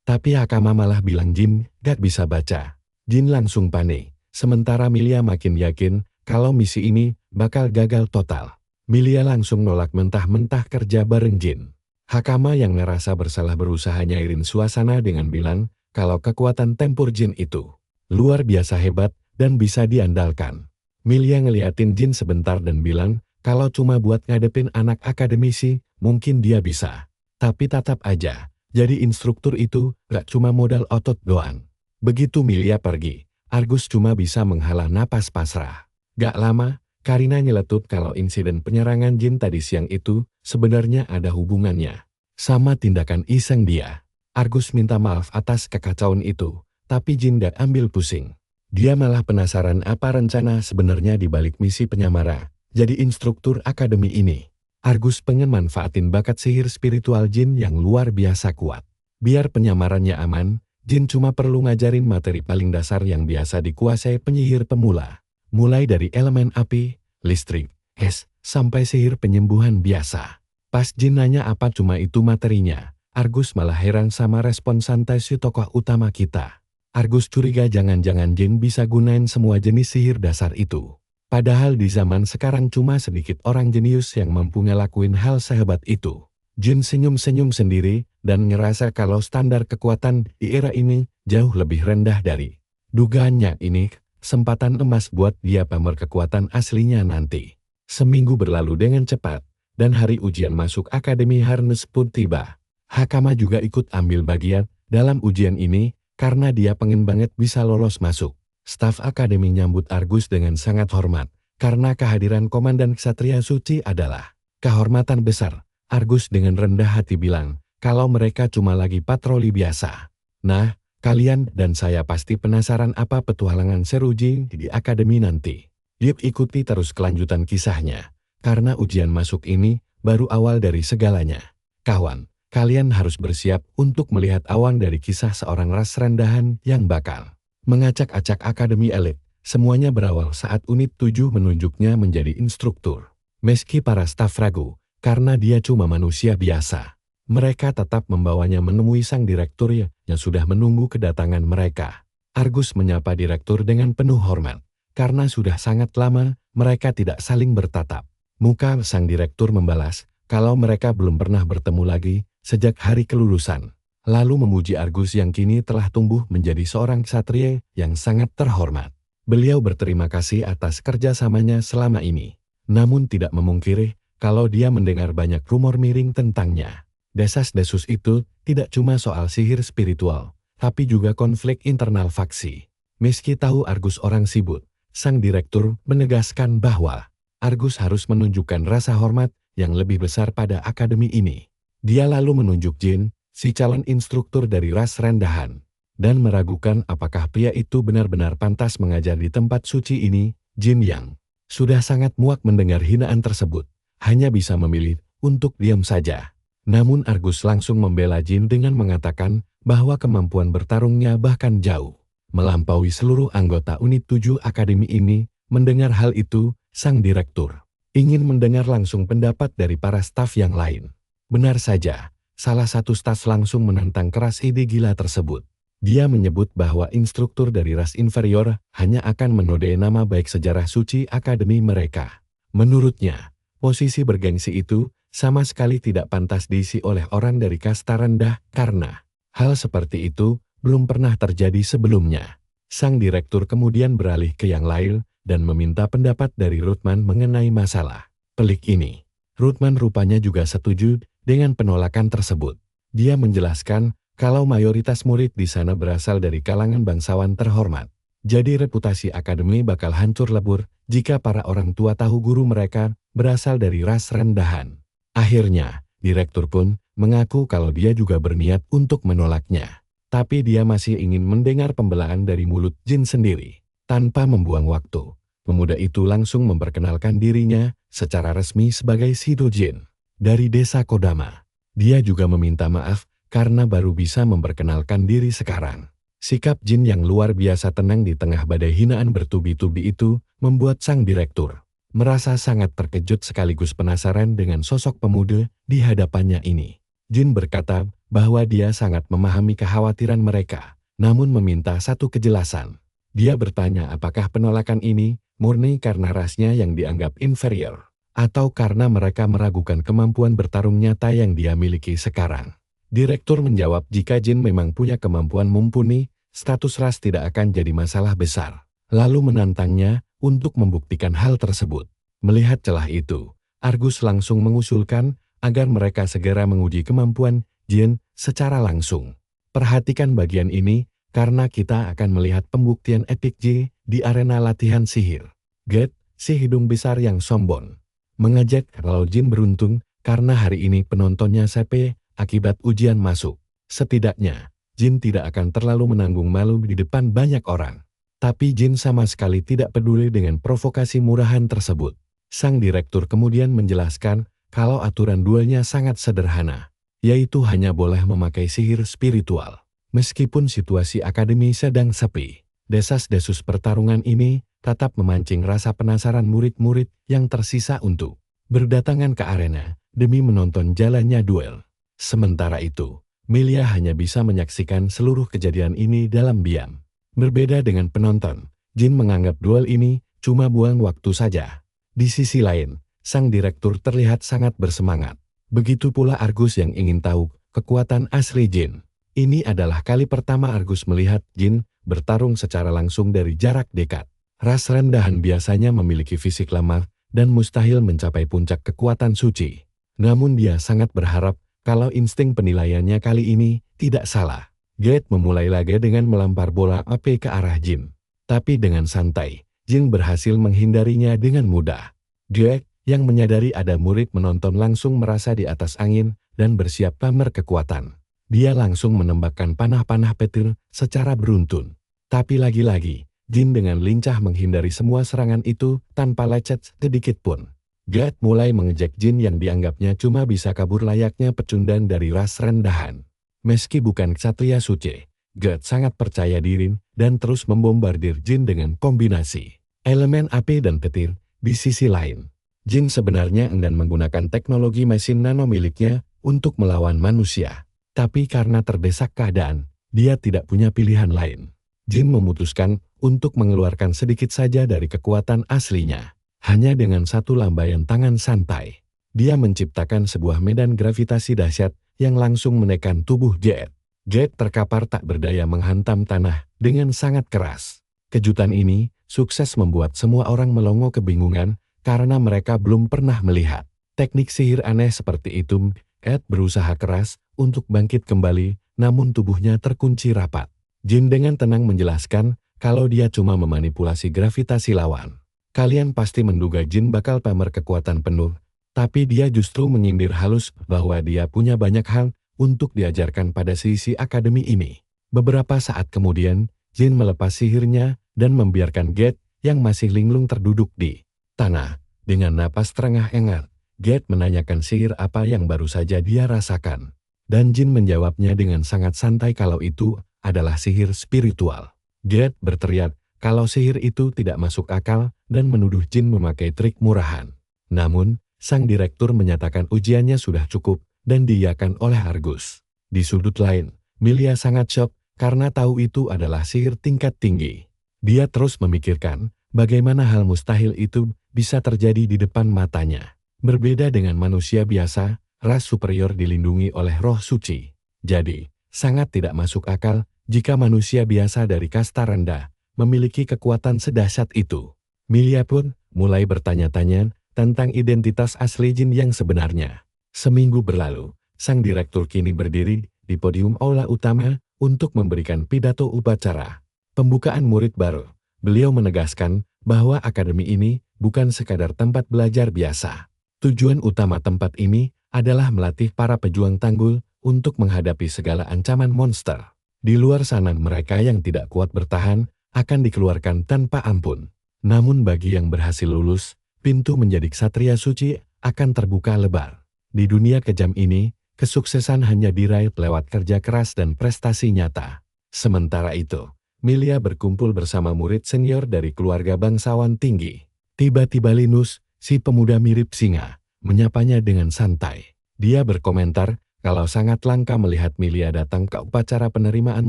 Speaker 1: Tapi Hakama malah bilang Jin gak bisa baca. Jin langsung panik, sementara Milia makin yakin kalau misi ini bakal gagal total. Milia langsung nolak mentah-mentah kerja bareng Jin. Hakama yang ngerasa bersalah berusaha nyairin suasana dengan bilang kalau kekuatan tempur Jin itu luar biasa hebat dan bisa diandalkan. Milia ngeliatin Jin sebentar dan bilang kalau cuma buat ngadepin anak akademisi, mungkin dia bisa. Tapi tetap aja, jadi instruktur itu gak cuma modal otot doang. Begitu Milia pergi, Argus cuma bisa menghela napas pasrah. Gak lama, Karina nyeletuk kalau insiden penyerangan Jin tadi siang itu sebenarnya ada hubungannya sama tindakan iseng dia. Argus minta maaf atas kekacauan itu, tapi Jin gak ambil pusing. Dia malah penasaran apa rencana sebenarnya di balik misi penyamara jadi instruktur akademi ini. Argus pengen manfaatin bakat sihir spiritual Jin yang luar biasa kuat. Biar penyamarannya aman, Jin cuma perlu ngajarin materi paling dasar yang biasa dikuasai penyihir pemula. Mulai dari elemen api, listrik, es, sampai sihir penyembuhan biasa. Pas Jin nanya apa cuma itu materinya, Argus malah heran sama respon santai si tokoh utama kita. Argus curiga jangan-jangan Jin bisa gunain semua jenis sihir dasar itu. Padahal di zaman sekarang cuma sedikit orang jenius yang mampu ngelakuin hal sehebat itu. Jin senyum-senyum sendiri dan ngerasa kalau standar kekuatan di era ini jauh lebih rendah dari dugaannya. Ini kesempatan emas buat dia pamer kekuatan aslinya nanti. Seminggu berlalu dengan cepat, dan hari ujian masuk Akademi Harness pun tiba. Hakama juga ikut ambil bagian dalam ujian ini, karena dia pengen banget bisa lolos masuk. Staf Akademi nyambut Argus dengan sangat hormat, karena kehadiran Komandan Ksatria Suci adalah kehormatan besar. Argus dengan rendah hati bilang, kalau mereka cuma lagi patroli biasa. Nah, kalian dan saya pasti penasaran apa petualangan Seruji di Akademi nanti. Yuk ikuti terus kelanjutan kisahnya, karena ujian masuk ini baru awal dari segalanya. Kawan, kalian harus bersiap untuk melihat awan dari kisah seorang ras rendahan yang bakal mengacak-acak Akademi Elit. Semuanya berawal saat unit 7 menunjuknya menjadi instruktur. Meski para staf ragu, karena dia cuma manusia biasa, mereka tetap membawanya menemui sang direktur yang sudah menunggu kedatangan mereka. Argus menyapa direktur dengan penuh hormat, karena sudah sangat lama mereka tidak saling bertatap. Muka sang direktur membalas kalau mereka belum pernah bertemu lagi sejak hari kelulusan. Lalu memuji Argus yang kini telah tumbuh menjadi seorang ksatria yang sangat terhormat. Beliau berterima kasih atas kerjasamanya selama ini. Namun tidak memungkiri kalau dia mendengar banyak rumor miring tentangnya. Desas-desus itu tidak cuma soal sihir spiritual, tapi juga konflik internal faksi. Meski tahu Argus orang sibuk, sang direktur menegaskan bahwa Argus harus menunjukkan rasa hormat yang lebih besar pada akademi ini. Dia lalu menunjuk Jin, si calon instruktur dari ras rendahan, dan meragukan apakah pria itu benar-benar pantas mengajar di tempat suci ini. Jin yang sudah sangat muak mendengar hinaan tersebut, hanya bisa memilih untuk diam saja. Namun Argus langsung membela Jin dengan mengatakan bahwa kemampuan bertarungnya bahkan jauh melampaui seluruh anggota unit 7 akademi ini. Mendengar hal itu, sang direktur ingin mendengar langsung pendapat dari para staf yang lain. Benar saja, Salah satu staf langsung menentang keras ide gila tersebut. Dia menyebut bahwa instruktur dari ras inferior hanya akan menodai nama baik sejarah suci akademi mereka. Menurutnya, posisi bergengsi itu sama sekali tidak pantas diisi oleh orang dari kasta rendah karena hal seperti itu belum pernah terjadi sebelumnya. Sang direktur kemudian beralih ke yang lain dan meminta pendapat dari Ruthman mengenai masalah pelik ini. Ruthman rupanya juga setuju dengan penolakan tersebut. Dia menjelaskan kalau mayoritas murid di sana berasal dari kalangan bangsawan terhormat. Jadi reputasi akademi bakal hancur lebur jika para orang tua tahu guru mereka berasal dari ras rendahan. Akhirnya, direktur pun mengaku kalau dia juga berniat untuk menolaknya. Tapi dia masih ingin mendengar pembelaan dari mulut Jin sendiri. Tanpa membuang waktu, pemuda itu langsung memperkenalkan dirinya secara resmi sebagai Shido Jin dari desa Kodama. Dia juga meminta maaf karena baru bisa memperkenalkan diri sekarang. Sikap Jin yang luar biasa tenang di tengah badai hinaan bertubi-tubi itu membuat sang direktur merasa sangat terkejut sekaligus penasaran dengan sosok pemuda di hadapannya ini. Jin berkata bahwa dia sangat memahami kekhawatiran mereka, namun meminta satu kejelasan. Dia bertanya apakah penolakan ini murni karena rasnya yang dianggap inferior, atau karena mereka meragukan kemampuan bertarung nyata yang dia miliki sekarang. Direktur menjawab jika Jin memang punya kemampuan mumpuni, status ras tidak akan jadi masalah besar. Lalu menantangnya untuk membuktikan hal tersebut. Melihat celah itu, Argus langsung mengusulkan agar mereka segera menguji kemampuan Jin secara langsung. Perhatikan bagian ini karena kita akan melihat pembuktian epik J di arena latihan sihir. Get, si hidung besar yang sombong, mengajak kalau Jin beruntung karena hari ini penontonnya sepi akibat ujian masuk. Setidaknya, Jin tidak akan terlalu menanggung malu di depan banyak orang. Tapi Jin sama sekali tidak peduli dengan provokasi murahan tersebut. Sang direktur kemudian menjelaskan kalau aturan duelnya sangat sederhana, yaitu hanya boleh memakai sihir spiritual. Meskipun situasi akademi sedang sepi, desas-desus pertarungan ini tetap memancing rasa penasaran murid-murid yang tersisa untuk berdatangan ke arena demi menonton jalannya duel. Sementara itu, Melia hanya bisa menyaksikan seluruh kejadian ini dalam diam. Berbeda dengan penonton, Jin menganggap duel ini cuma buang waktu saja. Di sisi lain, sang direktur terlihat sangat bersemangat. Begitu pula Argus yang ingin tahu kekuatan asli Jin. Ini adalah kali pertama Argus melihat Jin bertarung secara langsung dari jarak dekat. Ras rendahan biasanya memiliki fisik lemah dan mustahil mencapai puncak kekuatan suci. Namun dia sangat berharap kalau insting penilaiannya kali ini tidak salah. Gate memulai laga dengan melempar bola api ke arah Jin. Tapi dengan santai, Jin berhasil menghindarinya dengan mudah. Gate yang menyadari ada murid menonton langsung merasa di atas angin dan bersiap pamer kekuatan. Dia langsung menembakkan panah-panah petir secara beruntun. Tapi lagi-lagi, Jin dengan lincah menghindari semua serangan itu tanpa lecet sedikit pun. Gate mulai mengejek Jin yang dianggapnya cuma bisa kabur layaknya pecundang dari ras rendahan. Meski bukan ksatria suci, Gate sangat percaya diri dan terus membombardir Jin dengan kombinasi elemen api dan petir. Di sisi lain, Jin sebenarnya enggan menggunakan teknologi mesin nano miliknya untuk melawan manusia. Tapi karena terdesak keadaan, dia tidak punya pilihan lain. Jin memutuskan untuk mengeluarkan sedikit saja dari kekuatan aslinya. Hanya dengan satu lambaian tangan santai, dia menciptakan sebuah medan gravitasi dahsyat yang langsung menekan tubuh Jet. Jet terkapar tak berdaya menghantam tanah dengan sangat keras. Kejutan ini sukses membuat semua orang melongo kebingungan karena mereka belum pernah melihat teknik sihir aneh seperti itu. Ed berusaha keras untuk bangkit kembali, namun tubuhnya terkunci rapat. Jin dengan tenang menjelaskan kalau dia cuma memanipulasi gravitasi lawan. Kalian pasti menduga Jin bakal pamer kekuatan penuh, tapi dia justru menyindir halus bahwa dia punya banyak hal untuk diajarkan pada sisi akademi ini. Beberapa saat kemudian, Jin melepas sihirnya dan membiarkan Gate yang masih linglung terduduk di tanah. Dengan napas terengah-engah, Gate menanyakan sihir apa yang baru saja dia rasakan. Dan Jin menjawabnya dengan sangat santai kalau itu adalah sihir spiritual. Gate berteriak kalau sihir itu tidak masuk akal dan menuduh Jin memakai trik murahan. Namun, sang direktur menyatakan ujiannya sudah cukup dan diiyakan oleh Argus. Di sudut lain, Milia sangat syok karena tahu itu adalah sihir tingkat tinggi. Dia terus memikirkan bagaimana hal mustahil itu bisa terjadi di depan matanya. Berbeda dengan manusia biasa, ras superior dilindungi oleh roh suci. Jadi, sangat tidak masuk akal jika manusia biasa dari kasta rendah memiliki kekuatan sedahsyat itu. Milia pun mulai bertanya-tanya tentang identitas asli jin yang sebenarnya. Seminggu berlalu, sang direktur kini berdiri di podium aula utama untuk memberikan pidato upacara pembukaan murid baru. Beliau menegaskan bahwa akademi ini bukan sekadar tempat belajar biasa. Tujuan utama tempat ini adalah melatih para pejuang tanggul untuk menghadapi segala ancaman monster. Di luar sana mereka yang tidak kuat bertahan akan dikeluarkan tanpa ampun. Namun bagi yang berhasil lulus, pintu menjadi ksatria suci akan terbuka lebar. Di dunia kejam ini, kesuksesan hanya diraih lewat kerja keras dan prestasi nyata. Sementara itu, Milia berkumpul bersama murid senior dari keluarga bangsawan tinggi. Tiba-tiba Linus, si pemuda mirip singa, menyapanya dengan santai. Dia berkomentar kalau sangat langka melihat Milia datang ke upacara penerimaan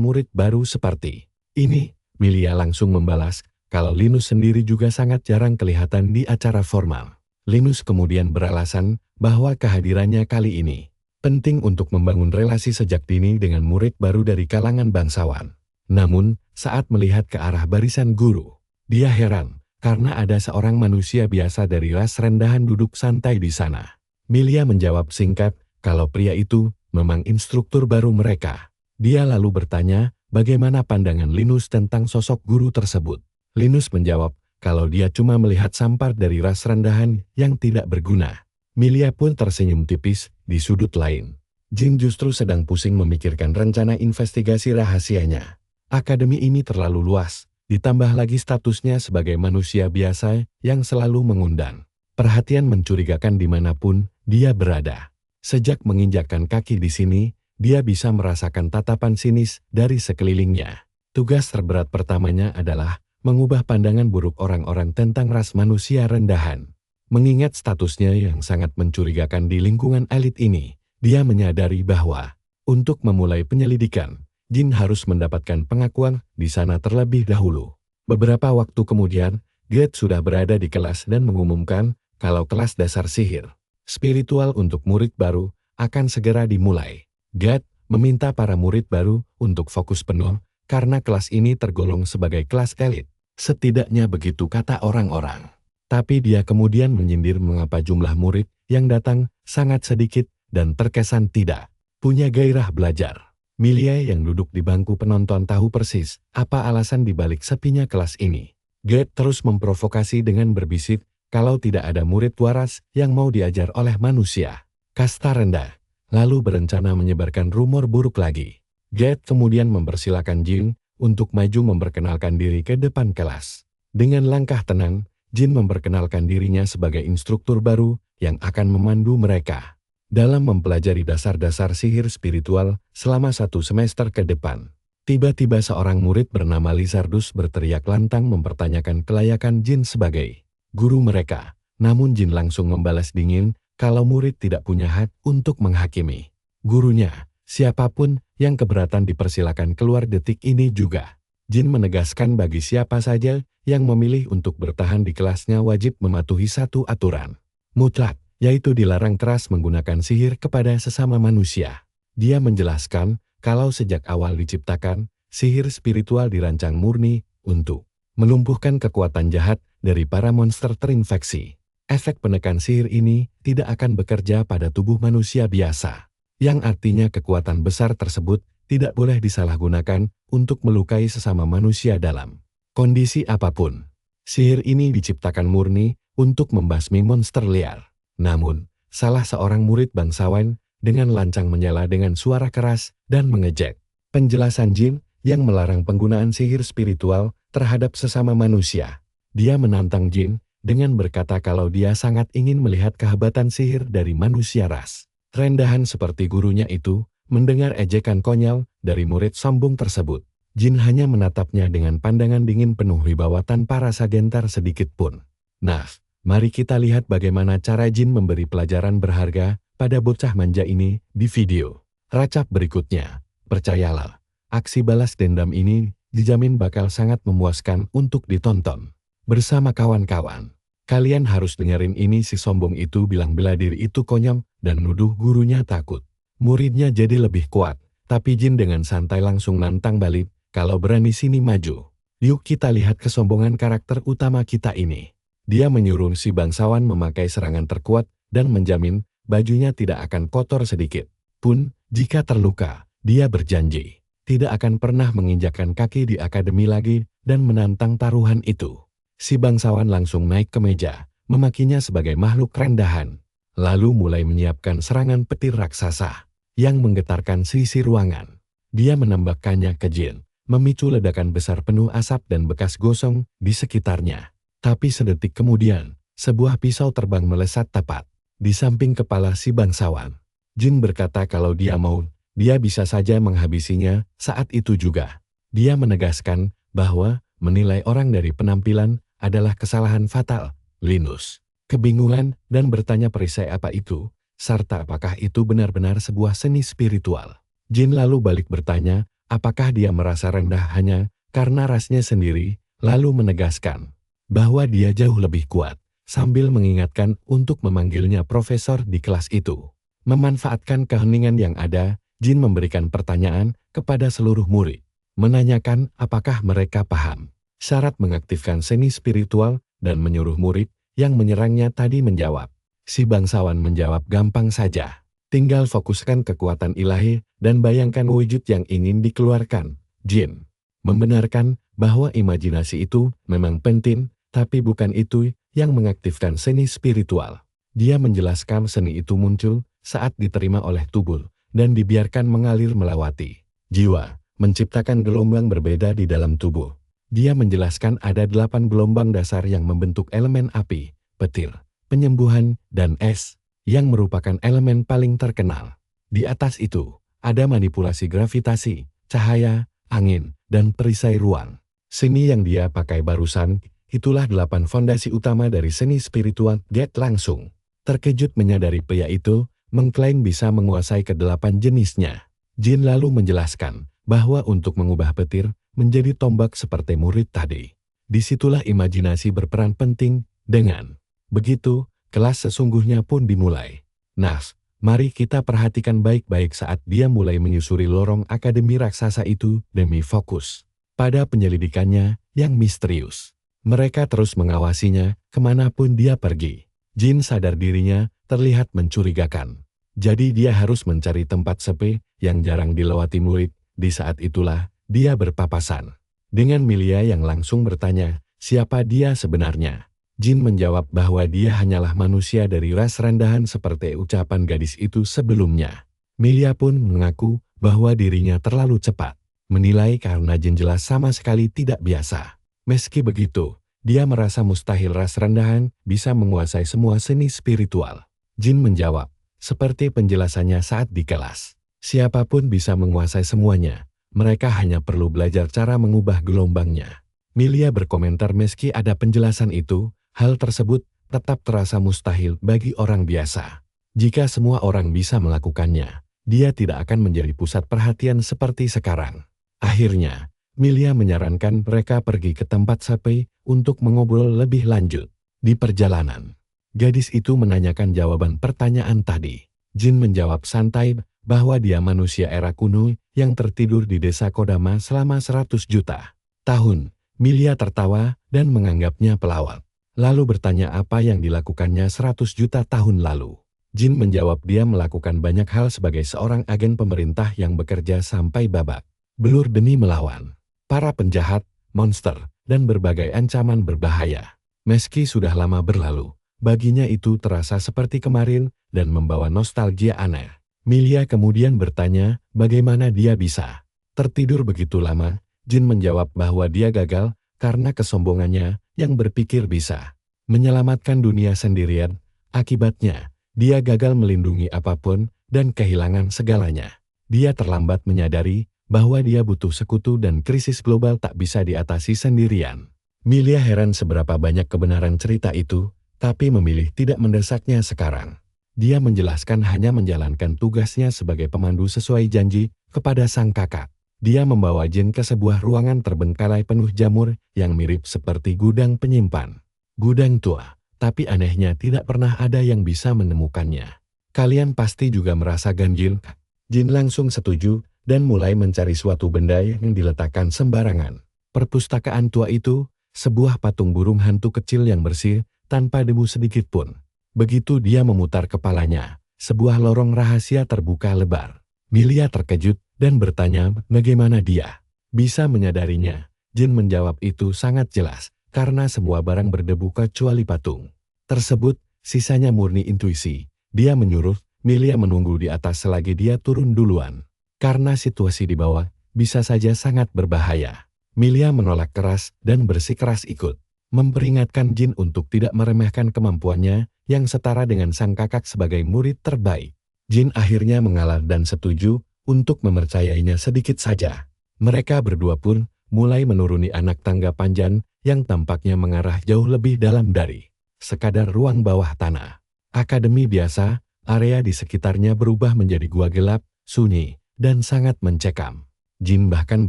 Speaker 1: murid baru seperti ini. Milia langsung membalas kalau Linus sendiri juga sangat jarang kelihatan di acara formal. Linus kemudian beralasan bahwa kehadirannya kali ini penting untuk membangun relasi sejak dini dengan murid baru dari kalangan bangsawan. Namun, saat melihat ke arah barisan guru, dia heran karena ada seorang manusia biasa dari ras rendahan duduk santai di sana. Milia menjawab singkat kalau pria itu memang instruktur baru mereka. Dia lalu bertanya bagaimana pandangan Linus tentang sosok guru tersebut. Linus menjawab kalau dia cuma melihat sampar dari ras rendahan yang tidak berguna. Milia pun tersenyum tipis di sudut lain. Jin justru sedang pusing memikirkan rencana investigasi rahasianya. Akademi ini terlalu luas, ditambah lagi statusnya sebagai manusia biasa yang selalu mengundang perhatian mencurigakan dimanapun dia berada. Sejak menginjakkan kaki di sini, dia bisa merasakan tatapan sinis dari sekelilingnya. Tugas terberat pertamanya adalah mengubah pandangan buruk orang-orang tentang ras manusia rendahan. Mengingat statusnya yang sangat mencurigakan di lingkungan elit ini, dia menyadari bahwa untuk memulai penyelidikan, Jin harus mendapatkan pengakuan di sana terlebih dahulu. Beberapa waktu kemudian, Gate sudah berada di kelas dan mengumumkan kalau kelas dasar sihir spiritual untuk murid baru akan segera dimulai. Gate meminta para murid baru untuk fokus penuh karena kelas ini tergolong sebagai kelas elit. Setidaknya begitu kata orang-orang. Tapi dia kemudian menyindir mengapa jumlah murid yang datang sangat sedikit dan terkesan tidak punya gairah belajar. Milia yang duduk di bangku penonton tahu persis apa alasan dibalik sepinya kelas ini. Gate terus memprovokasi dengan berbisik kalau tidak ada murid waras yang mau diajar oleh manusia kasta rendah, lalu berencana menyebarkan rumor buruk lagi. Gate kemudian mempersilakan Jin untuk maju memperkenalkan diri ke depan kelas. Dengan langkah tenang, Jin memperkenalkan dirinya sebagai instruktur baru yang akan memandu mereka dalam mempelajari dasar-dasar sihir spiritual selama 1 semester ke depan. Tiba-tiba seorang murid bernama Lizardus berteriak lantang mempertanyakan kelayakan Jin sebagai guru mereka. Namun Jin langsung membalas dingin kalau murid tidak punya hak untuk menghakimi gurunya. Siapapun yang keberatan dipersilakan keluar detik ini juga. Jin menegaskan bagi siapa saja yang memilih untuk bertahan di kelasnya wajib mematuhi satu aturan mutlak, yaitu dilarang keras menggunakan sihir kepada sesama manusia. Dia menjelaskan kalau sejak awal diciptakan, sihir spiritual dirancang murni untuk melumpuhkan kekuatan jahat dari para monster terinfeksi. Efek penekan sihir ini tidak akan bekerja pada tubuh manusia biasa, yang artinya kekuatan besar tersebut tidak boleh disalahgunakan untuk melukai sesama manusia dalam kondisi apapun. Sihir ini diciptakan murni untuk membasmi monster liar. Namun, salah seorang murid bangsawan dengan lancang menyela dengan suara keras dan mengejek penjelasan Jin yang melarang penggunaan sihir spiritual terhadap sesama manusia. Dia menantang Jin dengan berkata kalau dia sangat ingin melihat kehebatan sihir dari manusia ras rendahan seperti gurunya itu. Mendengar ejekan konyol dari murid sombong tersebut, Jin hanya menatapnya dengan pandangan dingin penuh wibawa tanpa rasa gentar sedikit pun. Nah, Mari kita lihat bagaimana cara Jin memberi pelajaran berharga pada bocah manja ini di video racap berikutnya. Percayalah, aksi balas dendam ini dijamin bakal sangat memuaskan untuk ditonton bersama kawan-kawan. Kalian harus dengerin ini, si sombong itu bilang bela diri itu konyol dan nuduh gurunya takut muridnya jadi lebih kuat. Tapi Jin dengan santai langsung nantang balik, kalau berani sini maju. Yuk kita lihat kesombongan karakter utama kita ini. Dia menyuruh si bangsawan memakai serangan terkuat dan menjamin bajunya tidak akan kotor sedikit pun. Jika terluka, dia berjanji tidak akan pernah menginjakkan kaki di akademi lagi dan menantang taruhan itu. Si bangsawan langsung naik ke meja, memakinya sebagai makhluk rendahan, lalu mulai menyiapkan serangan petir raksasa yang menggetarkan sisi ruangan. Dia menembakkannya ke Jin, memicu ledakan besar penuh asap dan bekas gosong di sekitarnya. Tapi sedetik kemudian, sebuah pisau terbang melesat tepat di samping kepala si bangsawan. Jin berkata kalau dia mau, dia bisa saja menghabisinya saat itu juga. Dia menegaskan bahwa menilai orang dari penampilan adalah kesalahan fatal. Linus kebingungan dan bertanya perisai apa itu, serta apakah itu benar-benar sebuah seni spiritual. Jin lalu balik bertanya, apakah dia merasa rendah hanya karena rasnya sendiri, lalu menegaskan bahwa dia jauh lebih kuat, sambil mengingatkan untuk memanggilnya profesor di kelas itu. Memanfaatkan keheningan yang ada, Jin memberikan pertanyaan kepada seluruh murid, menanyakan apakah mereka paham syarat mengaktifkan seni spiritual dan menyuruh murid yang menyerangnya tadi menjawab. Si bangsawan menjawab gampang saja, tinggal fokuskan kekuatan ilahi dan bayangkan wujud yang ingin dikeluarkan. Jin membenarkan bahwa imajinasi itu memang penting, tapi bukan itu yang mengaktifkan seni spiritual. Dia menjelaskan seni itu muncul saat diterima oleh tubuh dan dibiarkan mengalir melewati jiwa, menciptakan gelombang berbeda di dalam tubuh. Dia menjelaskan ada 8 gelombang dasar yang membentuk elemen api, petir, penyembuhan, dan es, yang merupakan elemen paling terkenal. Di atas itu, ada manipulasi gravitasi, cahaya, angin, dan perisai ruang. Seni yang dia pakai barusan, itulah 8 fondasi utama dari seni spiritual. Get langsung terkejut menyadari pria itu mengklaim bisa menguasai ke-8 jenisnya. Jin lalu menjelaskan bahwa untuk mengubah petir menjadi tombak seperti murid tadi, disitulah imajinasi berperan penting. Dengan begitu, kelas sesungguhnya pun dimulai. Nah, mari kita perhatikan baik-baik saat dia mulai menyusuri lorong akademi raksasa itu demi fokus pada penyelidikannya yang misterius. Mereka terus mengawasinya kemanapun dia pergi. Jin sadar dirinya terlihat mencurigakan. Jadi dia harus mencari tempat sepi yang jarang dilewati murid. Di saat itulah dia berpapasan dengan Milia yang langsung bertanya, siapa dia sebenarnya? Jin menjawab bahwa dia hanyalah manusia dari ras rendahan seperti ucapan gadis itu sebelumnya. Milia pun mengaku bahwa dirinya terlalu cepat menilai karena Jin jelas sama sekali tidak biasa. Meski begitu, dia merasa mustahil ras rendahan bisa menguasai semua seni spiritual. Jin menjawab, seperti penjelasannya saat di kelas, siapapun bisa menguasai semuanya. Mereka hanya perlu belajar cara mengubah gelombangnya. Milia berkomentar meski ada penjelasan itu, hal tersebut tetap terasa mustahil bagi orang biasa. Jika semua orang bisa melakukannya, dia tidak akan menjadi pusat perhatian seperti sekarang. Akhirnya, Milia menyarankan mereka pergi ke tempat sepi untuk mengobrol lebih lanjut. Di perjalanan, gadis itu menanyakan jawaban pertanyaan tadi. Jin menjawab santai bahwa dia manusia era kuno yang tertidur di desa Kodama selama 100 juta tahun. Milia tertawa dan menganggapnya pelawak, lalu bertanya apa yang dilakukannya 100 juta tahun lalu. Jin menjawab dia melakukan banyak hal sebagai seorang agen pemerintah yang bekerja sampai babak belur demi melawan para penjahat, monster, dan berbagai ancaman berbahaya. Meski sudah lama berlalu, baginya itu terasa seperti kemarin dan membawa nostalgia aneh. Milia kemudian bertanya bagaimana dia bisa tertidur begitu lama. Jin menjawab bahwa dia gagal karena kesombongannya yang berpikir bisa menyelamatkan dunia sendirian. Akibatnya, dia gagal melindungi apapun dan kehilangan segalanya. Dia terlambat menyadari bahwa dia butuh sekutu dan krisis global tak bisa diatasi sendirian. Milia heran seberapa banyak kebenaran cerita itu, tapi memilih tidak mendesaknya sekarang. Dia menjelaskan hanya menjalankan tugasnya sebagai pemandu sesuai janji kepada sang kakak. Dia membawa Jin ke sebuah ruangan terbengkalai penuh jamur yang mirip seperti gudang penyimpan. Gudang tua, tapi anehnya tidak pernah ada yang bisa menemukannya. Kalian pasti juga merasa ganjil. Jin langsung setuju dan mulai mencari suatu benda yang diletakkan sembarangan. Perpustakaan tua itu, sebuah patung burung hantu kecil yang bersih, tanpa debu sedikit pun. Begitu dia memutar kepalanya, sebuah lorong rahasia terbuka lebar. Milia terkejut dan bertanya bagaimana dia bisa menyadarinya. Jin menjawab itu sangat jelas, karena semua barang berdebu kecuali patung tersebut, sisanya murni intuisi. Dia menyuruh Milia menunggu di atas selagi dia turun duluan. Karena situasi di bawah bisa saja sangat berbahaya. Milia menolak keras dan bersikeras ikut, memperingatkan Jin untuk tidak meremehkan kemampuannya yang setara dengan sang kakak sebagai murid terbaik. Jin akhirnya mengalah dan setuju untuk mempercayainya sedikit saja. Mereka berdua pun mulai menuruni anak tangga panjang yang tampaknya mengarah jauh lebih dalam dari sekadar ruang bawah tanah. Akademi biasa, area di sekitarnya berubah menjadi gua gelap, sunyi, dan sangat mencekam. Jin bahkan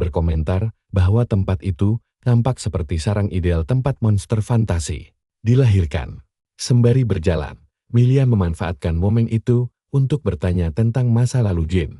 Speaker 1: berkomentar bahwa tempat itu tampak seperti sarang ideal tempat monster fantasi dilahirkan. Sembari berjalan, Milia memanfaatkan momen itu untuk bertanya tentang masa lalu Jin.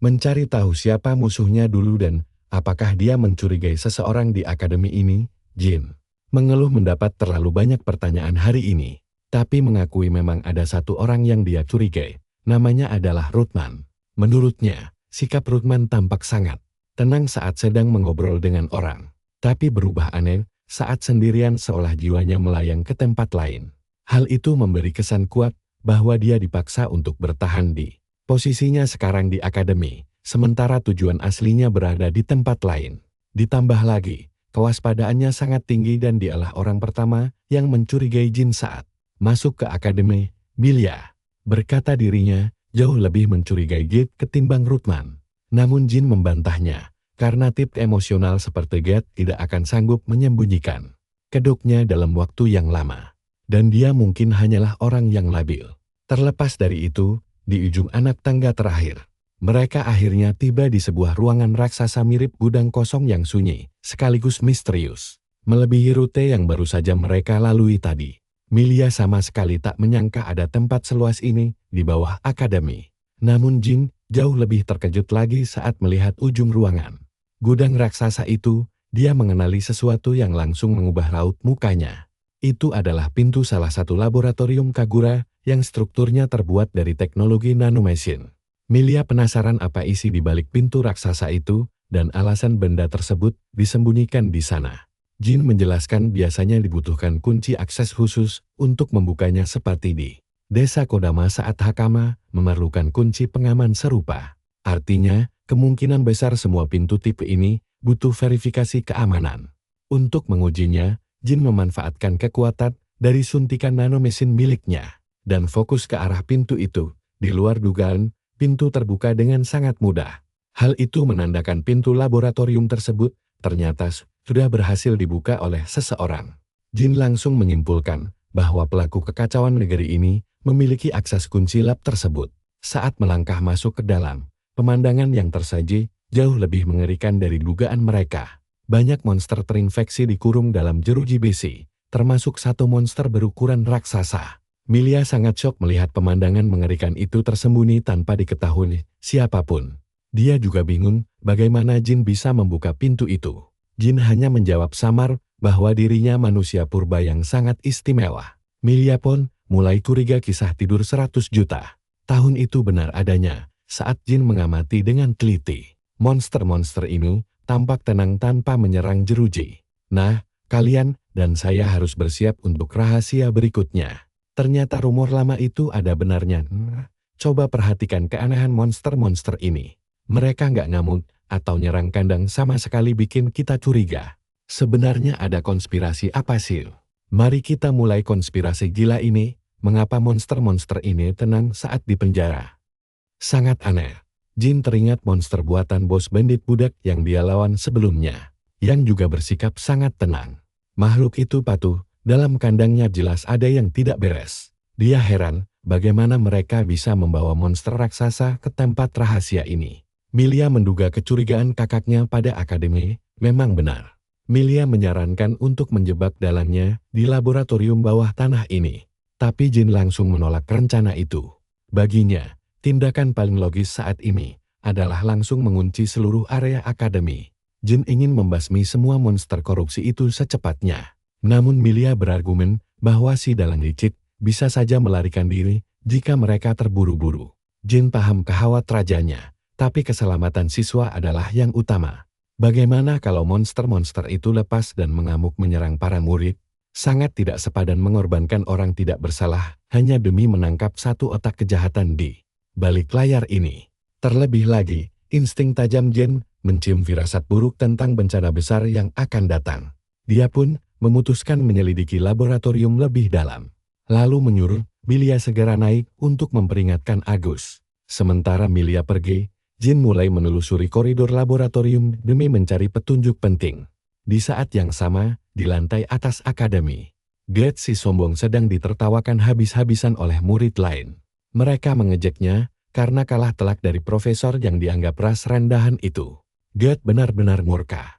Speaker 1: Mencari tahu siapa musuhnya dulu dan apakah dia mencurigai seseorang di akademi ini. Jin mengeluh mendapat terlalu banyak pertanyaan hari ini, tapi mengakui memang ada satu orang yang dia curigai. Namanya adalah Ruthman. Menurutnya, sikap Ruthman tampak sangat tenang saat sedang mengobrol dengan orang, tapi berubah aneh saat sendirian seolah jiwanya melayang ke tempat lain. Hal itu memberi kesan kuat bahwa dia dipaksa untuk bertahan di posisinya sekarang di akademi, sementara tujuan aslinya berada di tempat lain. Ditambah lagi, kewaspadaannya sangat tinggi dan dialah orang pertama yang mencurigai Jin saat masuk ke akademi. Milia berkata dirinya jauh lebih mencurigai Jin ketimbang Ruthman. Namun Jin membantahnya, karena tip emosional seperti Get tidak akan sanggup menyembunyikan kedoknya dalam waktu yang lama. Dan dia mungkin hanyalah orang yang labil. Terlepas dari itu, di ujung anak tangga terakhir, mereka akhirnya tiba di sebuah ruangan raksasa mirip gudang kosong yang sunyi, sekaligus misterius. Melebihi rute yang baru saja mereka lalui tadi. Milia sama sekali tak menyangka ada tempat seluas ini di bawah akademi. Namun Jin jauh lebih terkejut lagi saat melihat ujung ruangan gudang raksasa itu. Dia mengenali sesuatu yang langsung mengubah raut mukanya. Itu adalah pintu salah satu laboratorium Kagura yang strukturnya terbuat dari teknologi nanomesin. Milia penasaran apa isi di balik pintu raksasa itu dan alasan benda tersebut disembunyikan di sana. Jin menjelaskan biasanya dibutuhkan kunci akses khusus untuk membukanya seperti di Desa Kodama saat Hakama memerlukan kunci pengaman serupa. Artinya, kemungkinan besar semua pintu tipe ini butuh verifikasi keamanan. Untuk mengujinya, Jin memanfaatkan kekuatan dari suntikan nanomesin miliknya dan fokus ke arah pintu itu. Di luar dugaan, pintu terbuka dengan sangat mudah. Hal itu menandakan pintu laboratorium tersebut ternyata sudah berhasil dibuka oleh seseorang. Jin langsung menyimpulkan bahwa pelaku kekacauan negeri ini memiliki akses kunci lab tersebut. Saat melangkah masuk ke dalam, pemandangan yang tersaji jauh lebih mengerikan dari dugaan mereka. Banyak monster terinfeksi dikurung dalam jeruji besi, termasuk satu monster berukuran raksasa. Milia sangat syok melihat pemandangan mengerikan itu tersembunyi tanpa diketahui siapapun. Dia juga bingung bagaimana Jin bisa membuka pintu itu. Jin hanya menjawab samar bahwa dirinya manusia purba yang sangat istimewa. Milia pun mulai curiga kisah tidur 100 juta tahun itu benar adanya saat Jin mengamati dengan teliti. Monster-monster ini tampak tenang tanpa menyerang jeruji. Nah, kalian dan saya harus bersiap untuk rahasia berikutnya. Ternyata rumor lama itu ada benarnya. Coba perhatikan keanehan monster-monster ini. Mereka nggak ngamuk atau nyerang kandang sama sekali bikin kita curiga. Sebenarnya ada konspirasi apa sih? Mari kita mulai konspirasi gila ini. Mengapa monster-monster ini tenang saat di penjara? Sangat aneh. Jin teringat monster buatan bos bandit budak yang dia lawan sebelumnya, yang juga bersikap sangat tenang. Makhluk itu patuh Dalam kandangnya jelas ada yang tidak beres. Dia heran bagaimana mereka bisa membawa monster raksasa ke tempat rahasia ini. Milia menduga kecurigaan kakaknya pada akademi memang benar. Milia menyarankan untuk menjebak dalangnya di laboratorium bawah tanah ini. Tapi Jin langsung menolak rencana itu. Baginya, tindakan paling logis saat ini adalah langsung mengunci seluruh area akademi. Jin ingin membasmi semua monster korupsi itu secepatnya. Namun Milia berargumen bahwa si dalang licik bisa saja melarikan diri jika mereka terburu-buru. Jin paham kekhawatirannya, tapi keselamatan siswa adalah yang utama. Bagaimana kalau monster-monster itu lepas dan mengamuk menyerang para murid? Sangat tidak sepadan mengorbankan orang tidak bersalah hanya demi menangkap satu otak kejahatan di balik layar ini. Terlebih lagi, insting tajam Jin mencium firasat buruk tentang bencana besar yang akan datang. Dia pun memutuskan menyelidiki laboratorium lebih dalam. Lalu menyuruh Milia segera naik untuk memperingatkan Agus. Sementara Milia pergi, Jin mulai menelusuri koridor laboratorium demi mencari petunjuk penting. Di saat yang sama, di lantai atas akademi, Glad si sombong sedang ditertawakan habis-habisan oleh murid lain. Mereka mengejeknya karena kalah telak dari profesor yang dianggap ras rendahan itu. Glad benar-benar murka.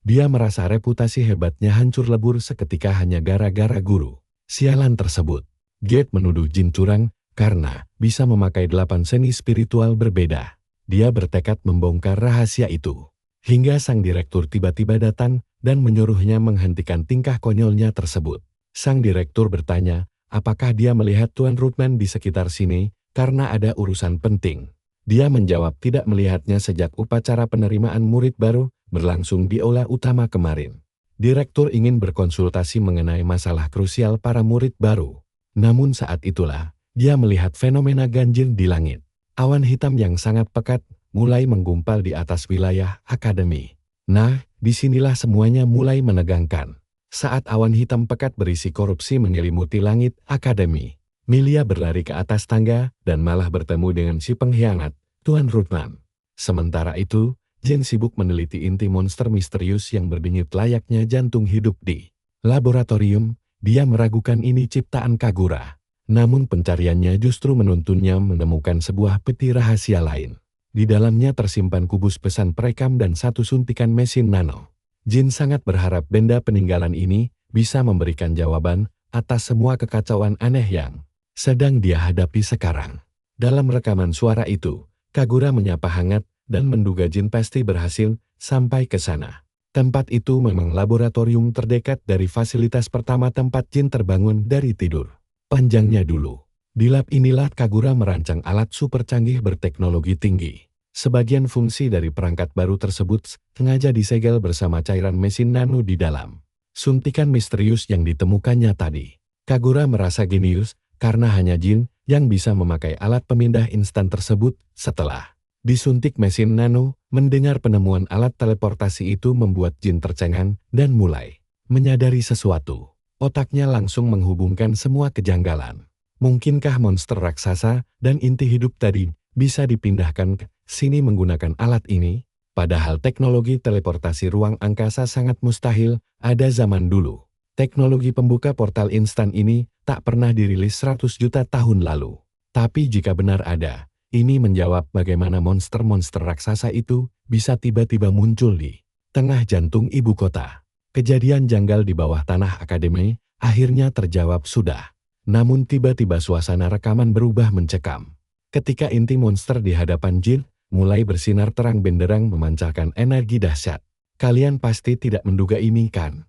Speaker 1: Dia merasa reputasi hebatnya hancur lebur seketika hanya gara-gara guru sialan tersebut. Glad menuduh Jin curang karena bisa memakai 8 seni spiritual berbeda. Dia bertekad membongkar rahasia itu. Hingga sang direktur tiba-tiba datang dan menyuruhnya menghentikan tingkah konyolnya tersebut. Sang direktur bertanya, apakah dia melihat Tuan Ruthman di sekitar sini karena ada urusan penting. Dia menjawab tidak melihatnya sejak upacara penerimaan murid baru berlangsung di aula utama kemarin. Direktur ingin berkonsultasi mengenai masalah krusial para murid baru. Namun saat itulah, dia melihat fenomena ganjil di langit. Awan hitam yang sangat pekat mulai menggumpal di atas wilayah akademi. Nah, disinilah semuanya mulai menegangkan. Saat awan hitam pekat berisi korupsi menyelimuti langit akademi, Milia berlari ke atas tangga dan malah bertemu dengan si pengkhianat, Tuan Ruthman. Sementara itu, Jin sibuk meneliti inti monster misterius yang berdenyut layaknya jantung hidup di laboratorium. Dia meragukan ini ciptaan Kagura. Namun pencariannya justru menuntunnya menemukan sebuah peti rahasia lain. Di dalamnya tersimpan kubus pesan perekam dan satu suntikan mesin nano. Jin sangat berharap benda peninggalan ini bisa memberikan jawaban atas semua kekacauan aneh yang sedang dia hadapi sekarang. Dalam rekaman suara itu, Kagura menyapa hangat dan menduga Jin pasti berhasil sampai ke sana. Tempat itu memang laboratorium terdekat dari fasilitas pertama tempat Jin terbangun dari tidur. Panjangnya dulu. Di lab inilah Kagura merancang alat super canggih berteknologi tinggi. Sebagian fungsi dari perangkat baru tersebut sengaja disegel bersama cairan mesin nano di dalam suntikan misterius yang ditemukannya tadi. Kagura merasa genius karena hanya Jin yang bisa memakai alat pemindah instan tersebut. Setelah disuntik mesin nano, mendengar penemuan alat teleportasi itu membuat Jin tercengang dan mulai menyadari sesuatu. Otaknya langsung menghubungkan semua kejanggalan. Mungkinkah monster raksasa dan inti hidup tadi bisa dipindahkan ke sini menggunakan alat ini? Padahal teknologi teleportasi ruang angkasa sangat mustahil ada zaman dulu. Teknologi pembuka portal instan ini tak pernah dirilis 100 juta tahun lalu. Tapi jika benar ada, ini menjawab bagaimana monster-monster raksasa itu bisa tiba-tiba muncul di tengah jantung ibu kota. Kejadian janggal di bawah tanah akademi akhirnya terjawab sudah. Namun tiba-tiba suasana rekaman berubah mencekam. Ketika inti monster di hadapan Jin mulai bersinar terang benderang memancarkan energi dahsyat. Kalian pasti tidak menduga ini kan?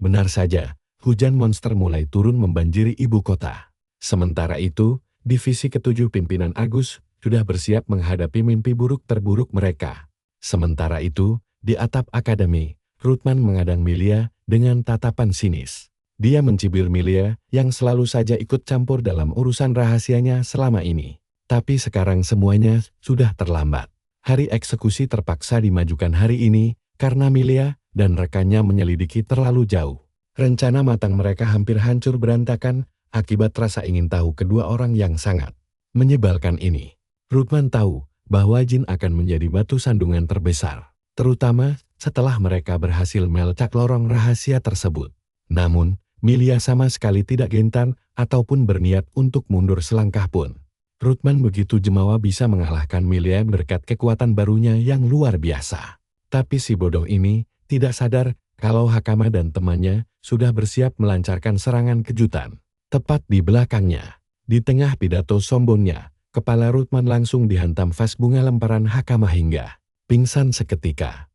Speaker 1: Benar saja, hujan monster mulai turun membanjiri ibu kota. Sementara itu, divisi ke-7 pimpinan Agus sudah bersiap menghadapi mimpi buruk terburuk mereka. Sementara itu, di atap akademi, Ruthman mengadang Milia dengan tatapan sinis. Dia mencibir Milia yang selalu saja ikut campur dalam urusan rahasianya selama ini. Tapi sekarang semuanya sudah terlambat. Hari eksekusi terpaksa dimajukan hari ini karena Milia dan rekannya menyelidiki terlalu jauh. Rencana matang mereka hampir hancur berantakan akibat rasa ingin tahu kedua orang yang sangat menyebalkan ini. Ruthman tahu bahwa Jin akan menjadi batu sandungan terbesar, terutama setelah mereka berhasil melacak lorong rahasia tersebut. Namun, Milia sama sekali tidak gentar ataupun berniat untuk mundur selangkah pun. Ruthman begitu jemawa bisa mengalahkan Milia berkat kekuatan barunya yang luar biasa. Tapi si bodoh ini tidak sadar kalau Hakama dan temannya sudah bersiap melancarkan serangan kejutan. Tepat di belakangnya, di tengah pidato sombongnya, kepala Ruthman langsung dihantam vas bunga lemparan Hakama hingga pingsan seketika.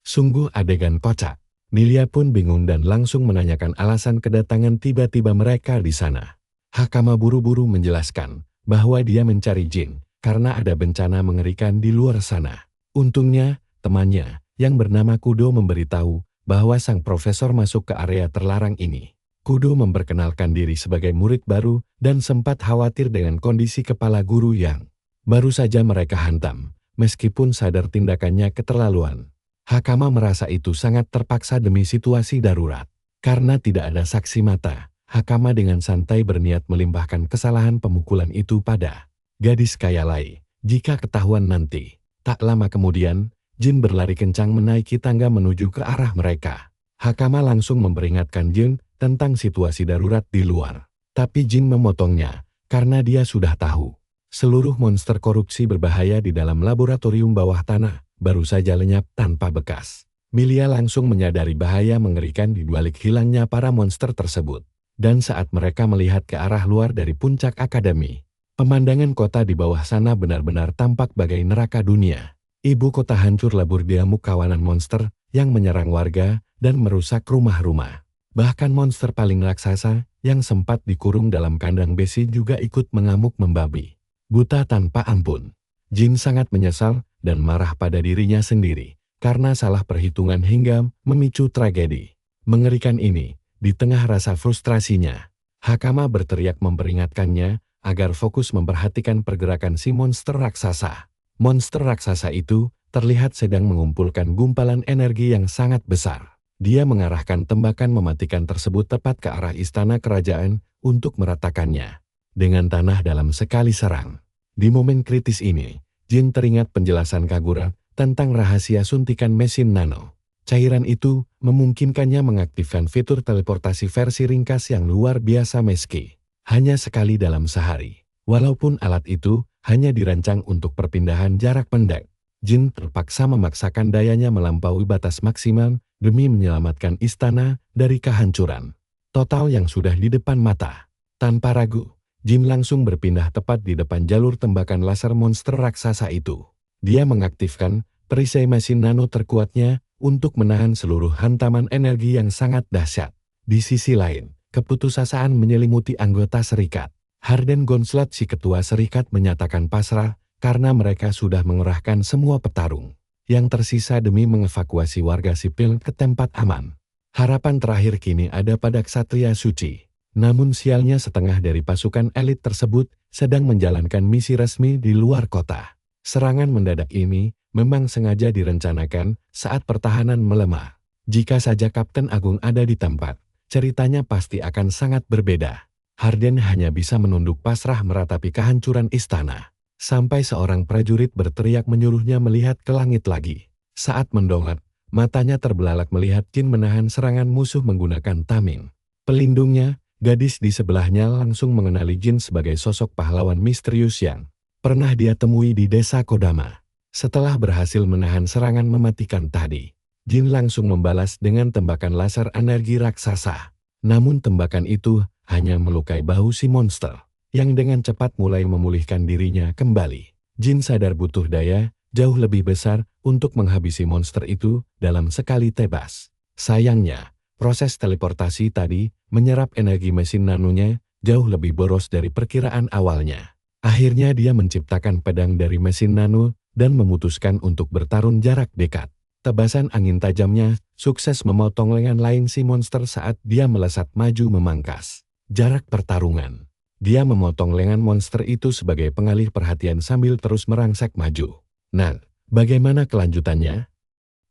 Speaker 1: Sungguh adegan kocak. Milia pun bingung dan langsung menanyakan alasan kedatangan tiba-tiba mereka di sana. Hakama buru-buru menjelaskan bahwa dia mencari jin karena ada bencana mengerikan di luar sana. Untungnya, temannya yang bernama Kudo memberitahu bahwa sang profesor masuk ke area terlarang ini. Kudo memperkenalkan diri sebagai murid baru dan sempat khawatir dengan kondisi kepala guru yang baru saja mereka hantam, meskipun sadar tindakannya keterlaluan. Hakama merasa itu sangat terpaksa demi situasi darurat. Karena tidak ada saksi mata, Hakama dengan santai berniat melimpahkan kesalahan pemukulan itu pada gadis kaya Lai. Jika ketahuan nanti, tak lama kemudian, Jin berlari kencang menaiki tangga menuju ke arah mereka. Hakama langsung memperingatkan Jin tentang situasi darurat di luar. Tapi Jin memotongnya, karena dia sudah tahu. Seluruh monster korupsi berbahaya di dalam laboratorium bawah tanah, baru saja lenyap tanpa bekas. Milia langsung menyadari bahaya mengerikan di balik hilangnya para monster tersebut. Dan saat mereka melihat ke arah luar dari puncak akademi, pemandangan kota di bawah sana benar-benar tampak bagai neraka dunia. Ibu kota hancur lebur di amuk kawanan monster yang menyerang warga dan merusak rumah-rumah. Bahkan monster paling raksasa yang sempat dikurung dalam kandang besi juga ikut mengamuk membabi buta tanpa ampun. Jin sangat menyesal dan marah pada dirinya sendiri karena salah perhitungan hingga memicu tragedi mengerikan ini. Di tengah rasa frustrasinya, Hakama berteriak memperingatkannya agar fokus memperhatikan pergerakan si monster raksasa. Monster raksasa itu terlihat sedang mengumpulkan gumpalan energi yang sangat besar. Dia mengarahkan tembakan mematikan tersebut tepat ke arah istana kerajaan untuk meratakannya dengan tanah dalam sekali serang. Di momen kritis ini, Jin teringat penjelasan Kagura tentang rahasia suntikan mesin nano. Cairan itu memungkinkannya mengaktifkan fitur teleportasi versi ringkas yang luar biasa meski hanya sekali dalam sehari. Walaupun alat itu hanya dirancang untuk perpindahan jarak pendek, Jin terpaksa memaksakan dayanya melampaui batas maksimal demi menyelamatkan istana dari kehancuran total yang sudah di depan mata. Tanpa ragu, Jin langsung berpindah tepat di depan jalur tembakan laser monster raksasa itu. Dia mengaktifkan perisai mesin nano terkuatnya untuk menahan seluruh hantaman energi yang sangat dahsyat. Di sisi lain, keputusasaan menyelimuti anggota serikat. Harden Gonslett, si ketua serikat, menyatakan pasrah karena mereka sudah mengerahkan semua petarung yang tersisa demi mengevakuasi warga sipil ke tempat aman. Harapan terakhir kini ada pada Ksatria Suci. Namun sialnya setengah dari pasukan elit tersebut sedang menjalankan misi resmi di luar kota. Serangan mendadak ini memang sengaja direncanakan saat pertahanan melemah. Jika saja Kapten Agung ada di tempat, ceritanya pasti akan sangat berbeda. Harden hanya bisa menunduk pasrah meratapi kehancuran istana. Sampai seorang prajurit berteriak menyuruhnya melihat ke langit lagi. Saat mendongak, matanya terbelalak melihat Jin menahan serangan musuh menggunakan tameng pelindungnya. Gadis di sebelahnya langsung mengenali Jin sebagai sosok pahlawan misterius yang pernah dia temui di desa Kodama. Setelah berhasil menahan serangan mematikan tadi, Jin langsung membalas dengan tembakan laser energi raksasa. Namun tembakan itu hanya melukai bahu si monster, yang dengan cepat mulai memulihkan dirinya kembali. Jin sadar butuh daya jauh lebih besar untuk menghabisi monster itu dalam sekali tebas. Sayangnya, proses teleportasi tadi menyerap energi mesin nanonya jauh lebih boros dari perkiraan awalnya. Akhirnya dia menciptakan pedang dari mesin nano dan memutuskan untuk bertarung jarak dekat. Tebasan angin tajamnya sukses memotong lengan lain si monster saat dia melesat maju memangkas jarak pertarungan. Dia memotong lengan monster itu sebagai pengalih perhatian sambil terus merangsek maju. Nah, bagaimana kelanjutannya?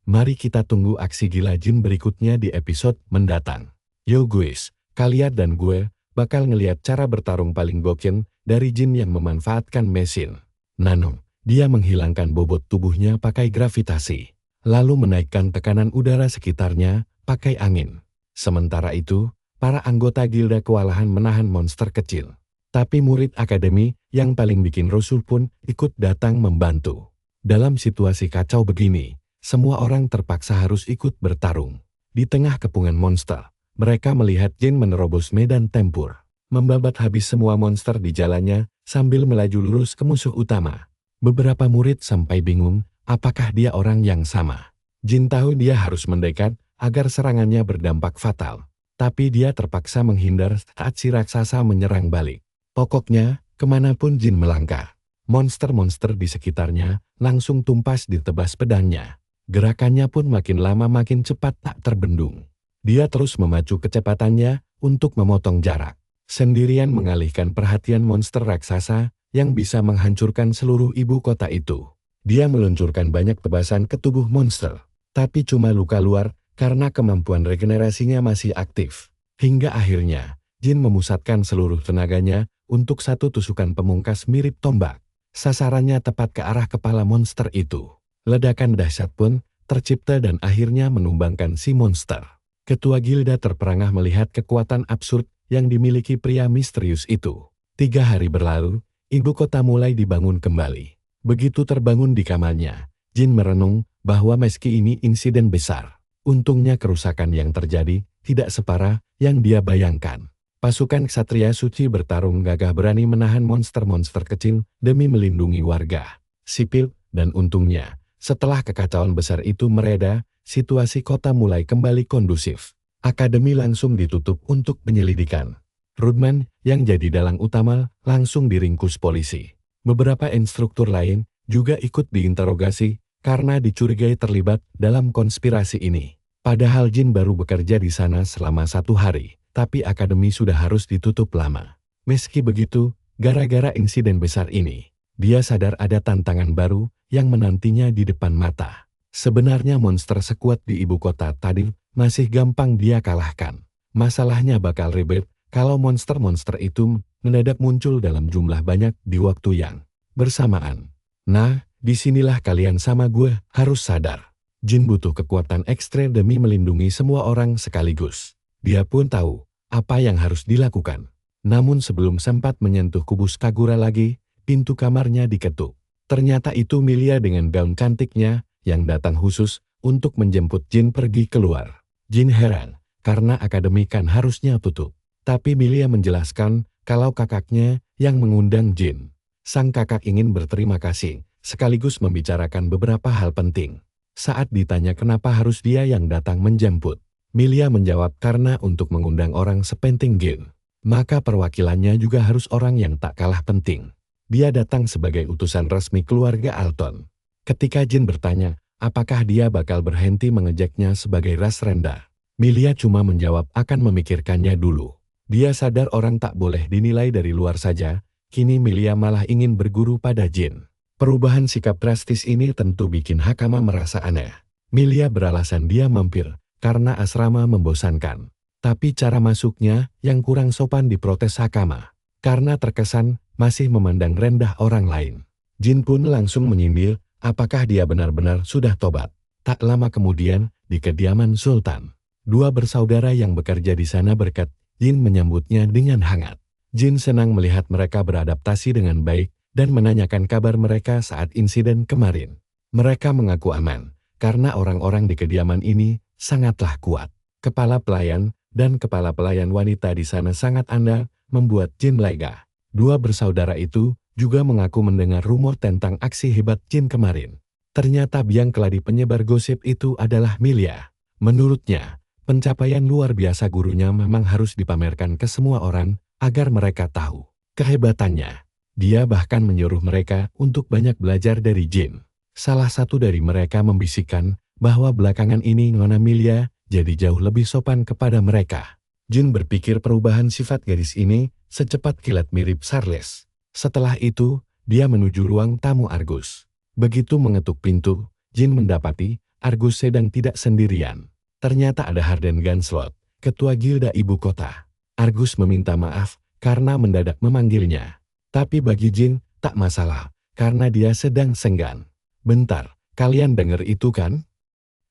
Speaker 1: Mari kita tunggu aksi gila Jin berikutnya di episode mendatang. Yo guys, kalian dan gue bakal ngeliat cara bertarung paling gokil dari Jin yang memanfaatkan mesin nano. Dia menghilangkan bobot tubuhnya pakai gravitasi, lalu menaikkan tekanan udara sekitarnya pakai angin. Sementara itu, para anggota gilda kewalahan menahan monster kecil. Tapi murid akademi yang paling bikin rusuh pun ikut datang membantu. Dalam situasi kacau begini, semua orang terpaksa harus ikut bertarung. Di tengah kepungan monster, mereka melihat Jin menerobos medan tempur, membabat habis semua monster di jalannya sambil melaju lurus ke musuh utama. Beberapa murid sampai bingung, apakah dia orang yang sama. Jin tahu dia harus mendekat agar serangannya berdampak fatal. Tapi dia terpaksa menghindar saat si raksasa menyerang balik. Pokoknya, kemanapun Jin melangkah, monster-monster di sekitarnya langsung tumpas ditebas pedangnya. Gerakannya pun makin lama makin cepat tak terbendung. Dia terus memacu kecepatannya untuk memotong jarak. Sendirian mengalihkan perhatian monster raksasa yang bisa menghancurkan seluruh ibu kota itu. Dia meluncurkan banyak tebasan ke tubuh monster, tapi cuma luka luar karena kemampuan regenerasinya masih aktif. Hingga akhirnya, Jin memusatkan seluruh tenaganya untuk satu tusukan pemungkas mirip tombak. Sasarannya tepat ke arah kepala monster itu. Ledakan dahsyat pun tercipta dan akhirnya menumbangkan si monster. Ketua gilda terperangah melihat kekuatan absurd yang dimiliki pria misterius itu. 3 hari berlalu, ibu kota mulai dibangun kembali. Begitu terbangun di kamarnya, Jin merenung bahwa meski ini insiden besar, untungnya kerusakan yang terjadi tidak separah yang dia bayangkan. Pasukan ksatria suci bertarung gagah berani menahan monster-monster kecil demi melindungi warga sipil, dan untungnya, setelah kekacauan besar itu mereda, situasi kota mulai kembali kondusif. Akademi langsung ditutup untuk penyelidikan. Rudman, yang jadi dalang utama, langsung diringkus polisi. Beberapa instruktur lain juga ikut diinterogasi karena dicurigai terlibat dalam konspirasi ini. Padahal Jin baru bekerja di sana selama 1 hari, tapi akademi sudah harus ditutup lama. Meski begitu, gara-gara insiden besar ini, dia sadar ada tantangan baru yang menantinya di depan mata. Sebenarnya monster sekuat di ibu kota tadi masih gampang dia kalahkan. Masalahnya bakal ribet kalau monster-monster itu mendadak muncul dalam jumlah banyak di waktu yang bersamaan. Nah, disinilah kalian sama gue harus sadar. Jin butuh kekuatan ekstrem demi melindungi semua orang sekaligus. Dia pun tahu apa yang harus dilakukan. Namun sebelum sempat menyentuh kubus Kagura lagi, pintu kamarnya diketuk. Ternyata itu Milia dengan gaun cantiknya yang datang khusus untuk menjemput Jin pergi keluar. Jin heran, karena akademi kan harusnya tutup. Tapi Milia menjelaskan kalau kakaknya yang mengundang Jin. Sang kakak ingin berterima kasih, sekaligus membicarakan beberapa hal penting. Saat ditanya kenapa harus dia yang datang menjemput, Milia menjawab karena untuk mengundang orang sepenting Jin, maka perwakilannya juga harus orang yang tak kalah penting. Dia datang sebagai utusan resmi keluarga Alton. Ketika Jin bertanya, apakah dia bakal berhenti mengejeknya sebagai ras rendah, Milia cuma menjawab akan memikirkannya dulu. Dia sadar orang tak boleh dinilai dari luar saja, kini Milia malah ingin berguru pada Jin. Perubahan sikap drastis ini tentu bikin Hakama merasa aneh. Milia beralasan dia mampir, karena asrama membosankan. Tapi cara masuknya yang kurang sopan diprotes Hakama, karena terkesan masih memandang rendah orang lain. Jin pun langsung menyindir, apakah dia benar-benar sudah tobat. Tak lama kemudian, di kediaman Sultan, 2 bersaudara yang bekerja di sana berkat Jin menyambutnya dengan hangat. Jin senang melihat mereka beradaptasi dengan baik dan menanyakan kabar mereka saat insiden kemarin. Mereka mengaku aman, karena orang-orang di kediaman ini sangatlah kuat. Kepala pelayan dan kepala pelayan wanita di sana sangat andal, membuat Jin lega. 2 bersaudara itu juga mengaku mendengar rumor tentang aksi hebat Jin kemarin. Ternyata biang keladi penyebar gosip itu adalah Milia. Menurutnya, pencapaian luar biasa gurunya memang harus dipamerkan ke semua orang agar mereka tahu kehebatannya. Dia bahkan menyuruh mereka untuk banyak belajar dari Jin. Salah satu dari mereka membisikkan bahwa belakangan ini Nona Milia jadi jauh lebih sopan kepada mereka. Jin berpikir perubahan sifat gadis ini secepat kilat mirip Charles. Setelah itu, dia menuju ruang tamu Argus. Begitu mengetuk pintu, Jin mendapati Argus sedang tidak sendirian. Ternyata ada Harden Gunslot, ketua gilda ibu kota. Argus meminta maaf karena mendadak memanggilnya. Tapi bagi Jin, tak masalah, karena dia sedang senggan. Bentar, kalian dengar itu kan?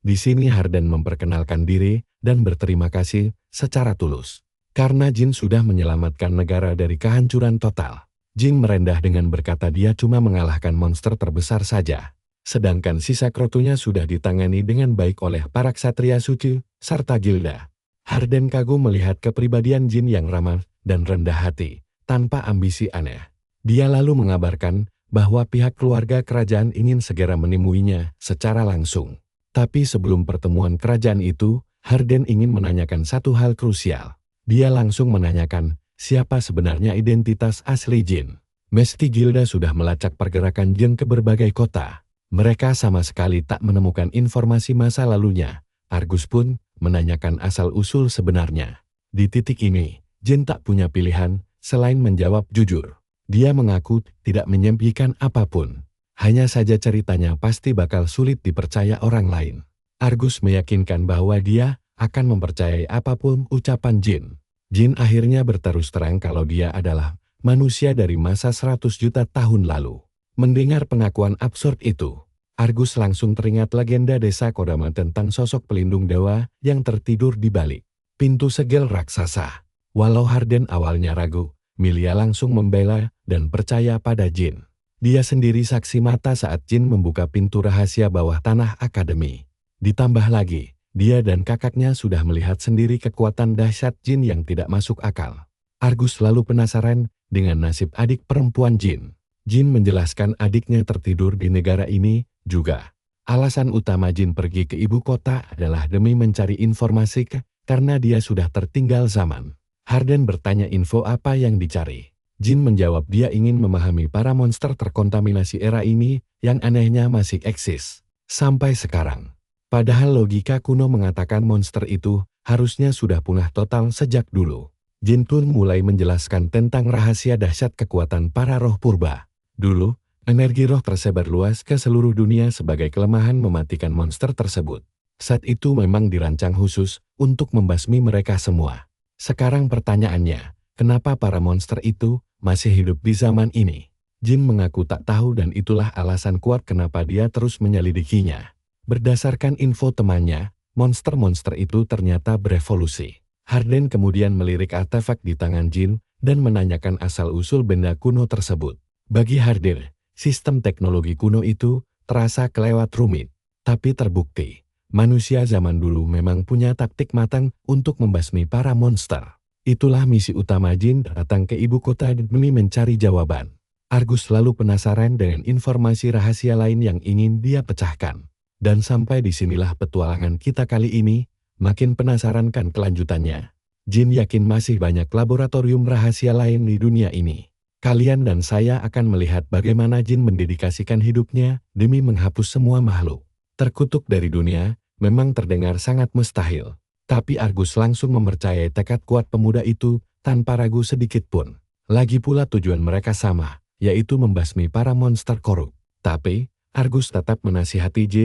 Speaker 1: Di sini Harden memperkenalkan diri dan berterima kasih secara tulus. Karena Jin sudah menyelamatkan negara dari kehancuran total. Jin merendah dengan berkata dia cuma mengalahkan monster terbesar saja. Sedangkan sisa Krotunya sudah ditangani dengan baik oleh para ksatria suci, serta Gilda. Harden kagum melihat kepribadian Jin yang ramah dan rendah hati, tanpa ambisi aneh. Dia lalu mengabarkan bahwa pihak keluarga kerajaan ingin segera menemuinya secara langsung. Tapi sebelum pertemuan kerajaan itu, Harden ingin menanyakan satu hal krusial. Dia langsung menanyakan siapa sebenarnya identitas asli Jin. Mesti Gilda sudah melacak pergerakan Jin ke berbagai kota. Mereka sama sekali tak menemukan informasi masa lalunya. Argus pun menanyakan asal-usul sebenarnya. Di titik ini, Jin tak punya pilihan selain menjawab jujur. Dia mengaku tidak menyembunyikan apapun. Hanya saja ceritanya pasti bakal sulit dipercaya orang lain. Argus meyakinkan bahwa dia akan mempercayai apapun ucapan Jin. Jin akhirnya berterus terang kalau dia adalah manusia dari masa 100 juta tahun lalu. Mendengar pengakuan absurd itu, Argus langsung teringat legenda desa Kodama tentang sosok pelindung dewa yang tertidur di balik pintu segel raksasa. Walau Harden awalnya ragu, Milia langsung membela dan percaya pada Jin. Dia sendiri saksi mata saat Jin membuka pintu rahasia bawah tanah akademi. Ditambah lagi, dia dan kakaknya sudah melihat sendiri kekuatan dahsyat Jin yang tidak masuk akal. Argus lalu penasaran dengan nasib adik perempuan Jin. Jin menjelaskan adiknya tertidur di negara ini juga. Alasan utama Jin pergi ke ibu kota adalah demi mencari informasi karena dia sudah tertinggal zaman. Harden bertanya info apa yang dicari. Jin menjawab dia ingin memahami para monster terkontaminasi era ini yang anehnya masih eksis sampai sekarang. Padahal logika kuno mengatakan monster itu harusnya sudah punah total sejak dulu. Jin pun mulai menjelaskan tentang rahasia dahsyat kekuatan para roh purba. Dulu, energi roh tersebar luas ke seluruh dunia sebagai kelemahan mematikan monster tersebut. Saat itu memang dirancang khusus untuk membasmi mereka semua. Sekarang pertanyaannya, kenapa para monster itu masih hidup di zaman ini? Jin mengaku tak tahu dan itulah alasan kuat kenapa dia terus menyelidikinya. Berdasarkan info temannya, monster-monster itu ternyata berevolusi. Harden kemudian melirik artefak di tangan Jin dan menanyakan asal-usul benda kuno tersebut. Bagi Harden, sistem teknologi kuno itu terasa kelewat rumit, tapi terbukti. Manusia zaman dulu memang punya taktik matang untuk membasmi para monster. Itulah misi utama Jin datang ke ibu kota demi mencari jawaban. Argus lalu penasaran dengan informasi rahasia lain yang ingin dia pecahkan. Dan sampai disinilah petualangan kita kali ini, makin penasaran kan kelanjutannya. Jin yakin masih banyak laboratorium rahasia lain di dunia ini. Kalian dan saya akan melihat bagaimana Jin mendedikasikan hidupnya demi menghapus semua makhluk terkutuk dari dunia, memang terdengar sangat mustahil. Tapi Argus langsung mempercayai tekad kuat pemuda itu tanpa ragu sedikit pun. Lagi pula tujuan mereka sama, yaitu membasmi para monster korup. Tapi, Argus tetap menasihati J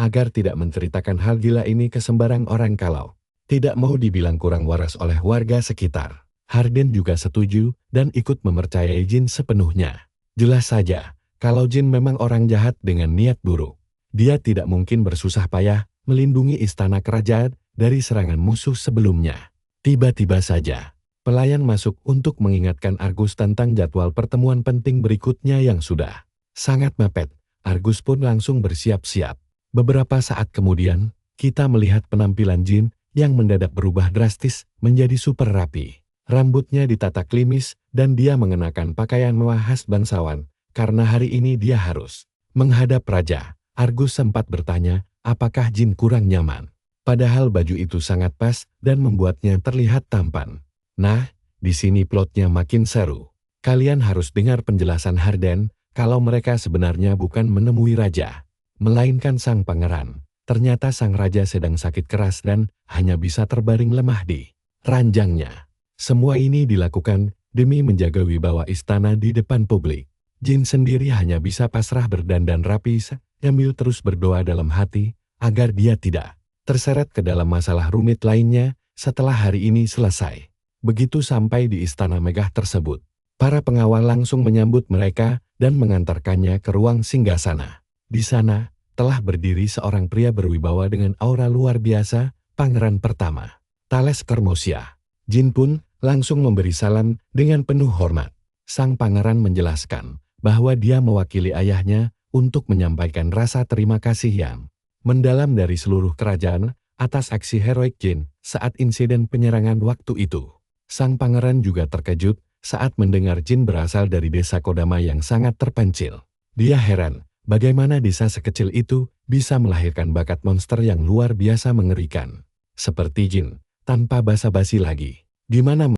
Speaker 1: agar tidak menceritakan hal gila ini ke sembarang orang kalau tidak mau dibilang kurang waras oleh warga sekitar. Harden juga setuju dan ikut mempercayai Jin sepenuhnya. Jelas saja, kalau Jin memang orang jahat dengan niat buruk, dia tidak mungkin bersusah payah melindungi istana kerajaan dari serangan musuh sebelumnya. Tiba-tiba saja, pelayan masuk untuk mengingatkan Argus tentang jadwal pertemuan penting berikutnya yang sudah sangat mepet. Argus pun langsung bersiap-siap. Beberapa saat kemudian, kita melihat penampilan Jin yang mendadak berubah drastis menjadi super rapi. Rambutnya ditata klimis dan dia mengenakan pakaian mewah khas bangsawan karena hari ini dia harus menghadap raja. Argus sempat bertanya, apakah Jin kurang nyaman? Padahal baju itu sangat pas dan membuatnya terlihat tampan. Nah, di sini plotnya makin seru. Kalian harus dengar penjelasan Harden kalau mereka sebenarnya bukan menemui raja, melainkan sang pangeran. Ternyata sang raja sedang sakit keras dan hanya bisa terbaring lemah di ranjangnya. Semua ini dilakukan demi menjaga wibawa istana di depan publik. Jin sendiri hanya bisa pasrah berdandan rapi sambil terus berdoa dalam hati agar dia tidak terseret ke dalam masalah rumit lainnya setelah hari ini selesai. Begitu sampai di istana megah tersebut, para pengawal langsung menyambut mereka dan mengantarkannya ke ruang singgasana. Di sana, telah berdiri seorang pria berwibawa dengan aura luar biasa, pangeran pertama, Thales Kermosia. Jin pun langsung memberi salam dengan penuh hormat. Sang pangeran menjelaskan bahwa dia mewakili ayahnya untuk menyampaikan rasa terima kasih yang mendalam dari seluruh kerajaan atas aksi heroik Jin saat insiden penyerangan waktu itu. Sang pangeran juga terkejut saat mendengar Jin berasal dari desa Kodama yang sangat terpencil. Dia heran bagaimana desa sekecil itu bisa melahirkan bakat monster yang luar biasa mengerikan. Seperti Jin, tanpa basa-basi lagi. Di mana